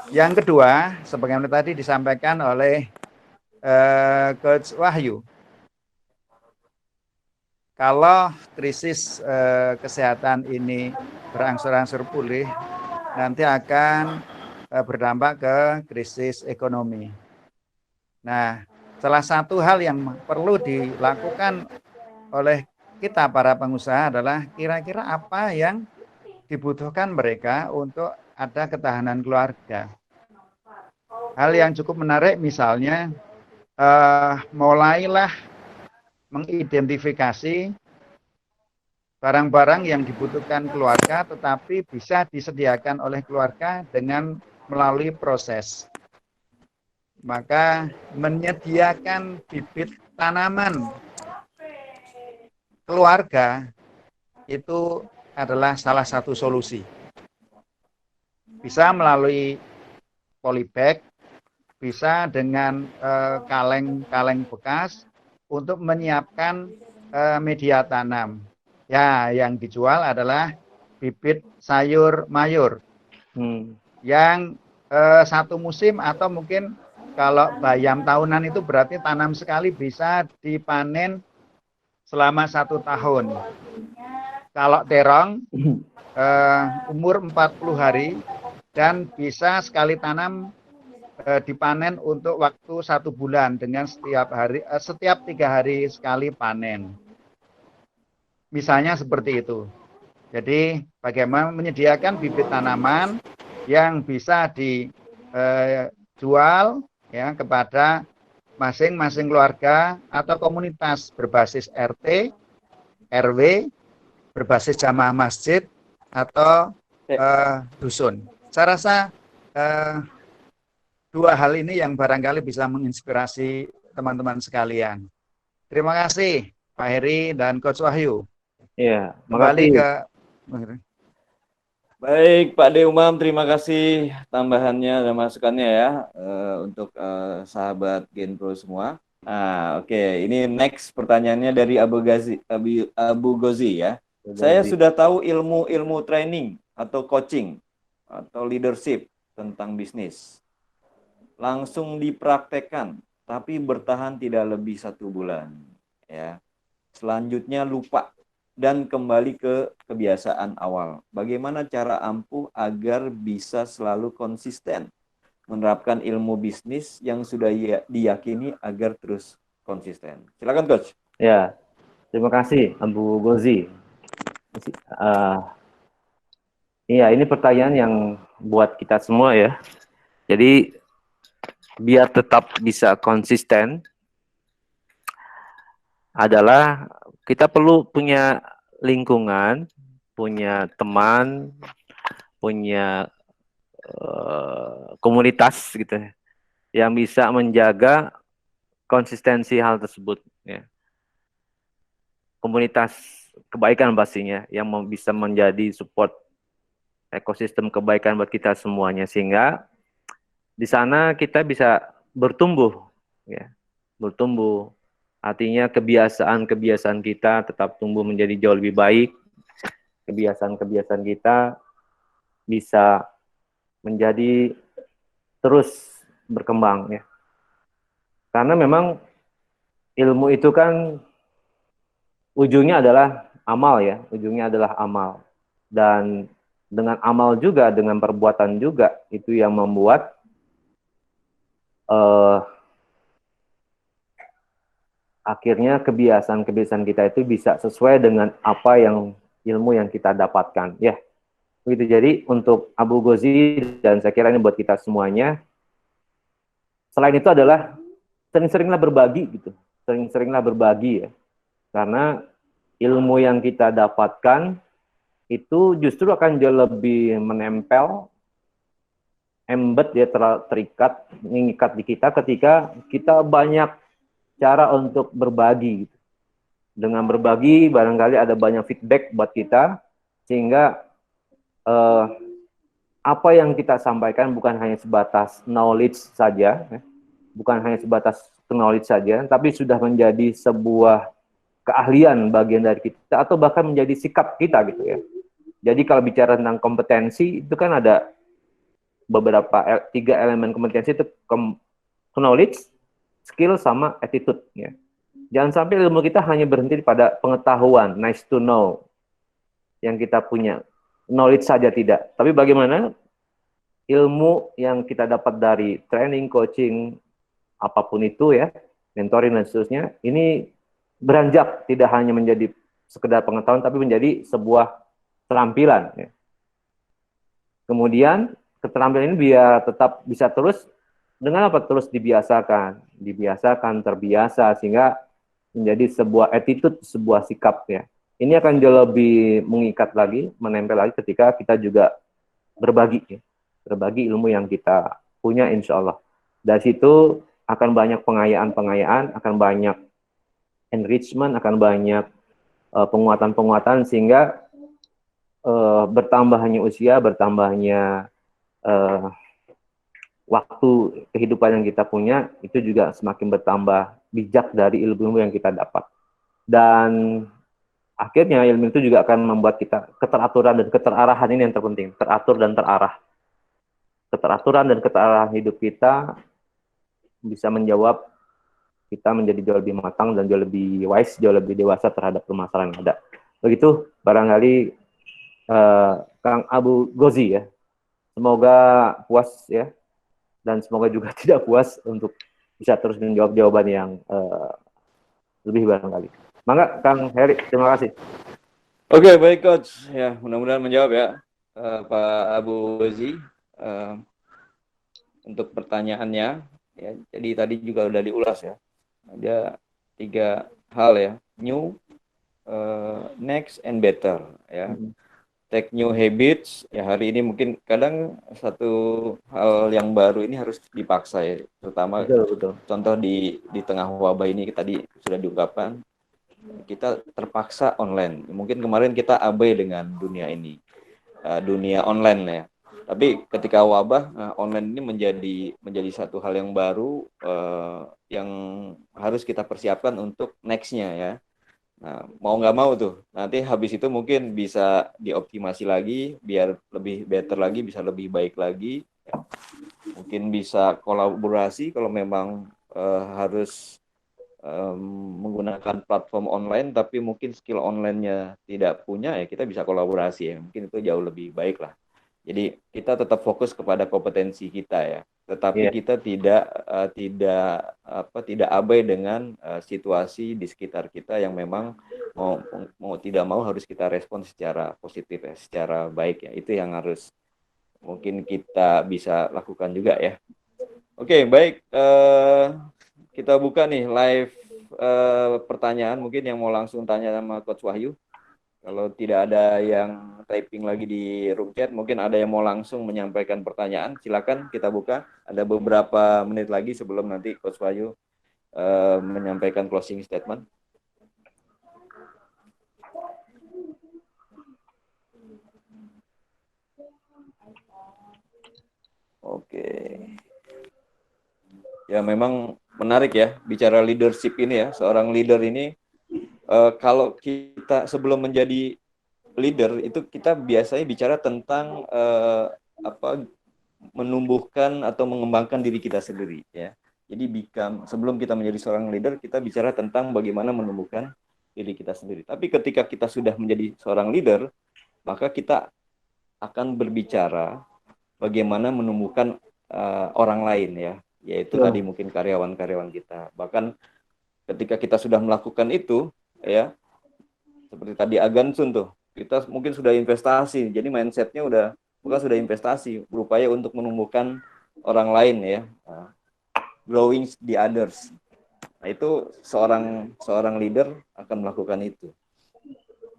Yang kedua, sebagaimana tadi disampaikan oleh Coach Wahyu, kalau krisis kesehatan ini berangsur-angsur pulih, nanti akan berdampak ke krisis ekonomi. Nah, salah satu hal yang perlu dilakukan oleh kita para pengusaha adalah kira-kira apa yang dibutuhkan mereka untuk ada ketahanan keluarga. Hal yang cukup menarik misalnya, mulailah mengidentifikasi barang-barang yang dibutuhkan keluarga tetapi bisa disediakan oleh keluarga dengan melalui proses. Maka menyediakan bibit tanaman keluarga itu adalah salah satu solusi. Bisa melalui polybag, bisa dengan kaleng-kaleng bekas untuk menyiapkan media tanam. Ya, yang dijual adalah bibit sayur mayur yang satu musim atau mungkin kalau bayam tahunan itu berarti tanam sekali bisa dipanen selama 1 tahun. Kalau terong umur 40 hari dan bisa sekali tanam dipanen untuk waktu 1 bulan dengan setiap 3 hari sekali panen. Misalnya seperti itu. Jadi bagaimana menyediakan bibit tanaman yang bisa dijual ya kepada masing-masing keluarga atau komunitas berbasis RT, RW, berbasis jamaah masjid atau dusun. Saya rasa 2 hal ini yang barangkali bisa menginspirasi teman-teman sekalian. Terima kasih Pak Heri dan Coach Wahyu. Iya, Kembali ke Baik, Pak De Umam, terima kasih tambahannya dan masukannya ya untuk sahabat Genpro semua. Nah, oke, ini next pertanyaannya dari Abu Gozi ya. Saya sudah tahu ilmu training atau coaching atau leadership tentang bisnis. Langsung dipraktekkan, tapi bertahan tidak lebih 1 bulan. Ya. Selanjutnya lupa dan kembali ke kebiasaan awal. Bagaimana cara ampuh agar bisa selalu konsisten menerapkan ilmu bisnis yang sudah diyakini agar terus konsisten. Silakan Coach. Ya, terima kasih Abu Gozi. Iya, ini pertanyaan yang buat kita semua ya. Jadi biar tetap bisa konsisten adalah kita perlu punya lingkungan, punya teman, punya komunitas gitu yang bisa menjaga konsistensi hal tersebut ya. Komunitas kebaikan pastinya yang bisa menjadi support ekosistem kebaikan buat kita semuanya, sehingga di sana kita bisa bertumbuh ya. Bertumbuh artinya kebiasaan-kebiasaan kita tetap tumbuh menjadi jauh lebih baik. Kebiasaan-kebiasaan kita bisa menjadi terus berkembang ya. Karena memang ilmu itu kan ujungnya adalah amal ya, ujungnya adalah amal. Dan dengan amal juga, dengan perbuatan juga, itu yang membuat akhirnya kebiasaan-kebiasaan kita itu bisa sesuai dengan apa yang ilmu yang kita dapatkan ya. Begitu. Jadi untuk Abu Gozi dan saya kira ini buat kita semuanya, selain itu adalah sering-seringlah berbagi gitu, sering-seringlah berbagi ya, karena ilmu yang kita dapatkan itu justru akan jauh lebih menempel, embed ya, terikat, mengikat di kita ketika kita banyak cara untuk berbagi gitu. Dengan berbagi barangkali ada banyak feedback buat kita, sehingga apa yang kita sampaikan bukan hanya sebatas knowledge saja ya, bukan hanya sebatas knowledge saja, tapi sudah menjadi sebuah keahlian bagian dari kita, atau bahkan menjadi sikap kita gitu ya. Jadi kalau bicara tentang kompetensi, itu kan ada beberapa 3 elemen kompetensi, itu knowledge, skill, sama attitude ya. Jangan sampai ilmu kita hanya berhenti pada pengetahuan, nice to know yang kita punya, knowledge saja tidak. Tapi bagaimana ilmu yang kita dapat dari training, coaching, apapun itu ya, mentoring dan seterusnya, ini beranjak tidak hanya menjadi sekedar pengetahuan, tapi menjadi sebuah keterampilan ya. Kemudian keterampilan ini biar tetap bisa terus, dengan apa? Terus dibiasakan, terbiasa, sehingga menjadi sebuah attitude, sebuah sikap ya. Ini akan jauh lebih mengikat lagi, menempel lagi ketika kita juga berbagi ya. Berbagi ilmu yang kita punya, insya Allah. Dari situ akan banyak pengayaan, akan banyak enrichment, akan banyak penguatan-penguatan, sehingga bertambahnya usia, bertambahnya waktu kehidupan yang kita punya, itu juga semakin bertambah bijak dari ilmu yang kita dapat. Dan akhirnya ilmu itu juga akan membuat kita keteraturan dan keterarahan, ini yang terpenting, teratur dan terarah. Keteraturan dan keterarahan hidup kita bisa menjawab kita menjadi jauh lebih matang dan jauh lebih wise, jauh lebih dewasa terhadap permasalahan yang ada. Begitu barangkali Kang Abu Gozi ya. Semoga puas ya, dan semoga juga tidak puas untuk bisa terus menjawab jawaban yang lebih barangkali. Mangga Kang Heri, terima kasih. Oke, baik Coach. Ya, mudah-mudahan menjawab ya Pak Abu Gozi untuk pertanyaannya. Ya, jadi tadi juga udah diulas ya. Ada 3 hal ya, new, next, and better ya. Take new habits ya, hari ini mungkin kadang satu hal yang baru ini harus dipaksa ya, terutama betul. Contoh di tengah wabah ini tadi sudah diungkapkan, kita terpaksa online. Mungkin kemarin kita abai dengan dunia ini, dunia online ya. Tapi ketika wabah, online ini menjadi satu hal yang baru, yang harus kita persiapkan untuk next-nya ya. Nah, mau nggak mau tuh, nanti habis itu mungkin bisa dioptimasi lagi, biar lebih better lagi, bisa lebih baik lagi. Ya. Mungkin bisa kolaborasi kalau memang harus menggunakan platform online, tapi mungkin skill online-nya tidak punya, ya kita bisa kolaborasi ya. Mungkin itu jauh lebih baik lah. Jadi kita tetap fokus kepada kompetensi kita ya. tetapi kita tidak abai dengan situasi di sekitar kita yang memang mau tidak mau harus kita respon secara positif ya, secara baik ya. Itu yang harus mungkin kita bisa lakukan juga ya. Oke, baik, kita buka nih live pertanyaan, mungkin yang mau langsung tanya sama Coach Wahyu. Kalau tidak ada yang typing lagi di room chat, mungkin ada yang mau langsung menyampaikan pertanyaan, silakan kita buka. Ada beberapa menit lagi sebelum nanti Coach Wahyu menyampaikan closing statement. Oke. Ya memang menarik ya bicara leadership ini ya. Seorang leader ini kalau kita sebelum menjadi leader itu kita biasanya bicara tentang menumbuhkan atau mengembangkan diri kita sendiri ya. Jadi sebelum kita menjadi seorang leader kita bicara tentang bagaimana menumbuhkan diri kita sendiri. Tapi ketika kita sudah menjadi seorang leader, maka kita akan berbicara bagaimana menumbuhkan orang lain ya, yaitu tadi mungkin karyawan-karyawan kita. Bahkan ketika kita sudah melakukan itu ya, seperti tadi Agansun tuh, kita mungkin sudah investasi, jadi mindsetnya bukan sudah investasi, berupaya untuk menumbuhkan orang lain ya, growing the others. Nah itu seorang leader akan melakukan itu.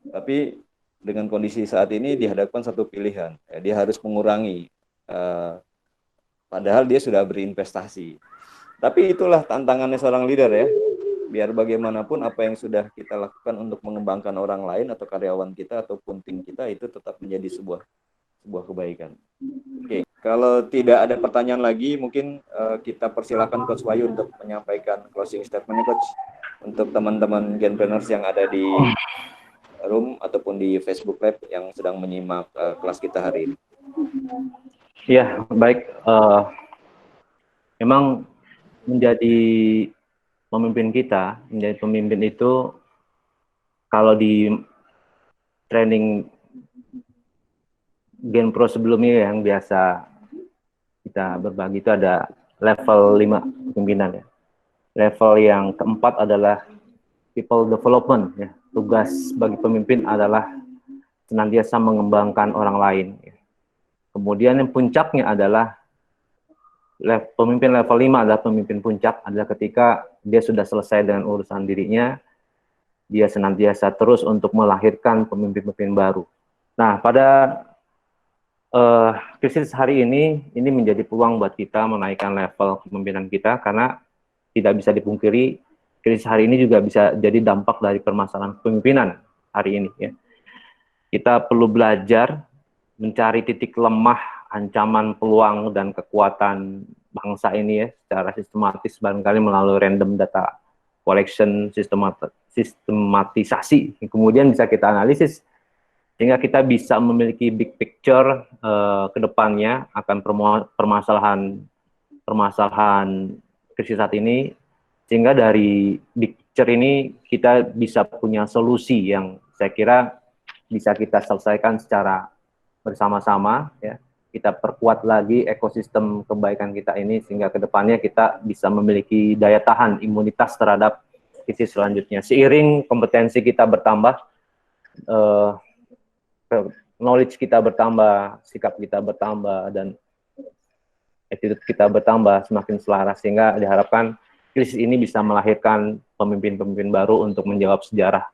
Tapi dengan kondisi saat ini dihadapkan satu pilihan, ya, dia harus mengurangi, padahal dia sudah berinvestasi. Tapi itulah tantangannya seorang leader ya. Biar bagaimanapun apa yang sudah kita lakukan untuk mengembangkan orang lain atau karyawan kita ataupun tim kita itu tetap menjadi sebuah kebaikan. Oke, kalau tidak ada pertanyaan lagi, mungkin kita persilakan Coach Wahyu untuk menyampaikan closing statement-nya, Coach, untuk teman-teman Genpreneurs yang ada di room ataupun di Facebook Live yang sedang menyimak kelas kita hari ini. Ya, baik. Memang menjadi pemimpin itu kalau di training Genpro sebelumnya yang biasa kita berbagi itu ada level 5 pimpinan ya. Level yang keempat adalah people development ya. Tugas bagi pemimpin adalah senantiasa mengembangkan orang lain ya. Kemudian yang puncaknya adalah pemimpin level 5 adalah pemimpin puncak, adalah ketika dia sudah selesai dengan urusan dirinya, dia senantiasa terus untuk melahirkan pemimpin-pemimpin baru. Nah, pada krisis hari ini menjadi peluang buat kita menaikkan level kepemimpinan kita, karena tidak bisa dipungkiri, krisis hari ini juga bisa jadi dampak dari permasalahan kepemimpinan hari ini. Ya. Kita perlu belajar mencari titik lemah, ancaman, peluang, dan kekuatan bangsa ini ya secara sistematis, barangkali melalui random data collection, sistematisasi, kemudian bisa kita analisis sehingga kita bisa memiliki big picture ke depannya akan permasalahan krisis saat ini, sehingga dari big picture ini kita bisa punya solusi yang saya kira bisa kita selesaikan secara bersama-sama ya. Kita perkuat lagi ekosistem kebaikan kita ini sehingga kedepannya kita bisa memiliki daya tahan imunitas terhadap krisis selanjutnya. Seiring kompetensi kita bertambah, knowledge kita bertambah, sikap kita bertambah, dan attitude kita bertambah semakin selaras, sehingga diharapkan krisis ini bisa melahirkan pemimpin-pemimpin baru untuk menjawab sejarah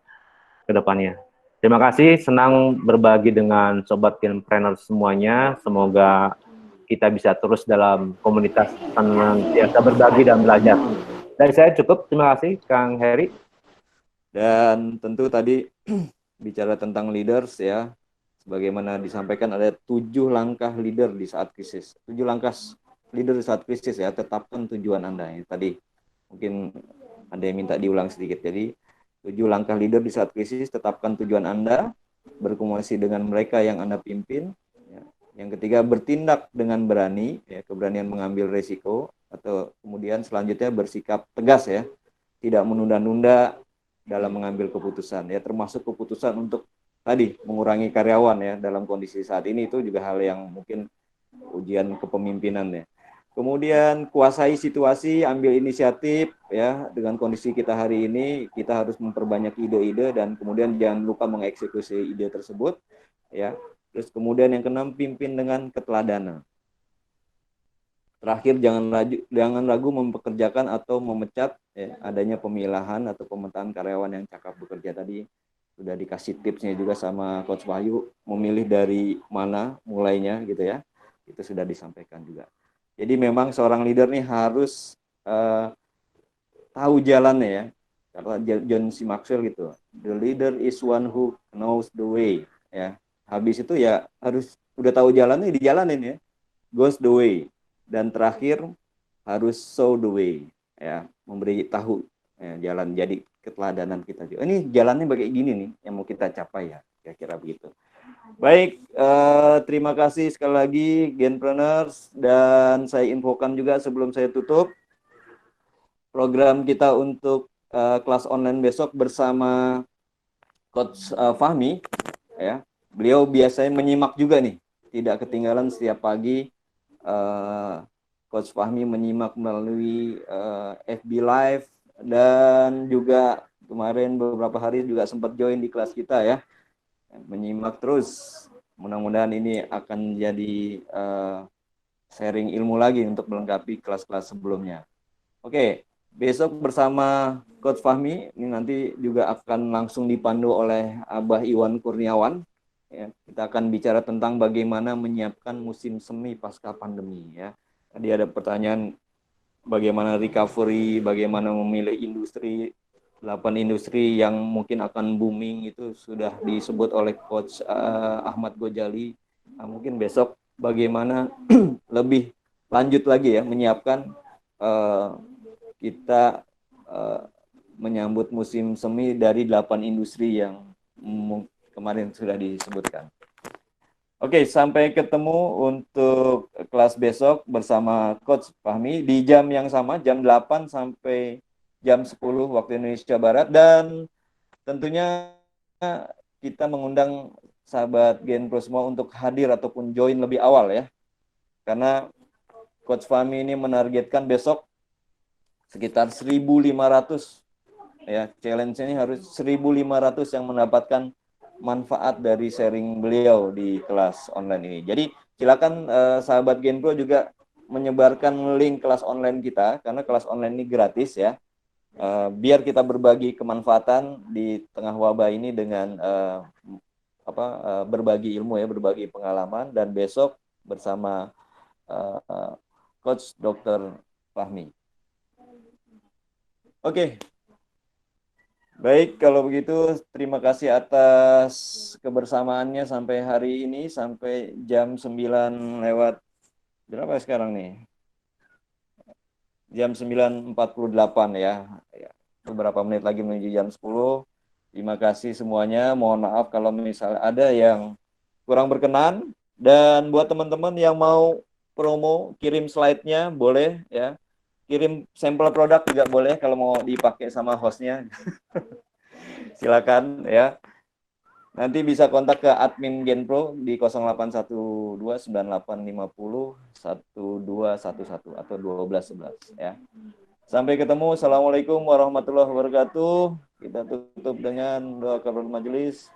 kedepannya. Terima kasih, senang berbagi dengan Sobat Genpreneurs semuanya. Semoga kita bisa terus dalam komunitas senantiasa berbagi dan belajar. Dari saya cukup, terima kasih Kang Heri. Dan tentu tadi bicara tentang leaders ya, sebagaimana disampaikan ada 7 langkah leader di saat krisis. 7 langkah leader di saat krisis ya, tetapkan tujuan Anda. Tadi mungkin ada yang minta diulang sedikit. Jadi 7 langkah leader di saat krisis, tetapkan tujuan Anda, berkomunikasi dengan mereka yang Anda pimpin. Ya. Yang ketiga, bertindak dengan berani, ya, keberanian mengambil resiko, atau kemudian selanjutnya bersikap tegas ya, tidak menunda-nunda dalam mengambil keputusan, ya, termasuk keputusan untuk tadi mengurangi karyawan ya dalam kondisi saat ini, itu juga hal yang mungkin ujian kepemimpinan ya. Kemudian kuasai situasi, ambil inisiatif ya. Dengan kondisi kita hari ini, kita harus memperbanyak ide-ide dan kemudian jangan lupa mengeksekusi ide tersebut ya. Terus kemudian yang keenam, pimpin dengan keteladanan. Terakhir, jangan ragu mempekerjakan atau memecat ya, adanya pemilahan atau pemetaan karyawan yang cakap bekerja tadi. Sudah dikasih tipsnya juga sama Coach Wahyu, memilih dari mana mulainya gitu ya. Itu sudah disampaikan juga. Jadi memang seorang leader nih harus tahu jalannya ya. Kata John C. Maxwell gitu, the leader is one who knows the way ya. Habis itu ya harus udah tahu jalannya dijalanin ya. Goes the way. Dan terakhir harus show the way ya, memberi tahu ya, jalan, jadi keteladanan kita juga. Ini jalannya kayak gini nih yang mau kita capai ya, kira-kira begitu. Baik, terima kasih sekali lagi Genpreneurs, dan saya infokan juga sebelum saya tutup program kita untuk kelas online besok bersama Coach Fahmi ya. Beliau biasanya menyimak juga nih, tidak ketinggalan setiap pagi. Coach Fahmi menyimak melalui FB Live, dan juga kemarin beberapa hari juga sempat join di kelas kita ya. Menyimak terus. Mudah-mudahan ini akan jadi sharing ilmu lagi untuk melengkapi kelas-kelas sebelumnya. Oke, besok bersama Coach Fahmi ini nanti juga akan langsung dipandu oleh Abah Iwan Kurniawan. Ya, kita akan bicara tentang bagaimana menyiapkan musim semi pasca pandemi ya. Tadi ada pertanyaan bagaimana recovery, bagaimana memilih industri, 8 industri yang mungkin akan booming, itu sudah disebut oleh Coach Ahmad Gojali. Nah, mungkin besok bagaimana lebih lanjut lagi ya menyiapkan kita menyambut musim semi dari 8 industri yang kemarin sudah disebutkan. Oke, sampai ketemu untuk kelas besok bersama Coach Fahmi di jam yang sama, jam 8 sampai jam 10 waktu Indonesia Barat. Dan tentunya kita mengundang sahabat Genpro semua untuk hadir ataupun join lebih awal ya. Karena Coach Fahmi ini menargetkan besok sekitar 1.500 ya. Challenge ini harus 1.500 yang mendapatkan manfaat dari sharing beliau di kelas online ini. Jadi silakan sahabat Genpro juga menyebarkan link kelas online kita, karena kelas online ini gratis ya. Biar kita berbagi kemanfaatan di tengah wabah ini dengan berbagi ilmu ya, berbagi pengalaman, dan besok bersama Coach Dr. Fahmi. Oke. Baik, kalau begitu terima kasih atas kebersamaannya sampai hari ini, sampai jam 9 lewat berapa sekarang nih? Jam 9.48 ya. Beberapa menit lagi menuju jam 10. Terima kasih semuanya. Mohon maaf kalau misalnya ada yang kurang berkenan, dan buat teman-teman yang mau promo, kirim slide-nya boleh ya. Kirim sampel produk juga boleh kalau mau dipakai sama hostnya. Silakan ya. Nanti bisa kontak ke admin Genpro di 081298501211 atau 1211 ya. Sampai ketemu. Assalamualaikum warahmatullahi wabarakatuh. Kita tutup dengan doa kafaratul majelis.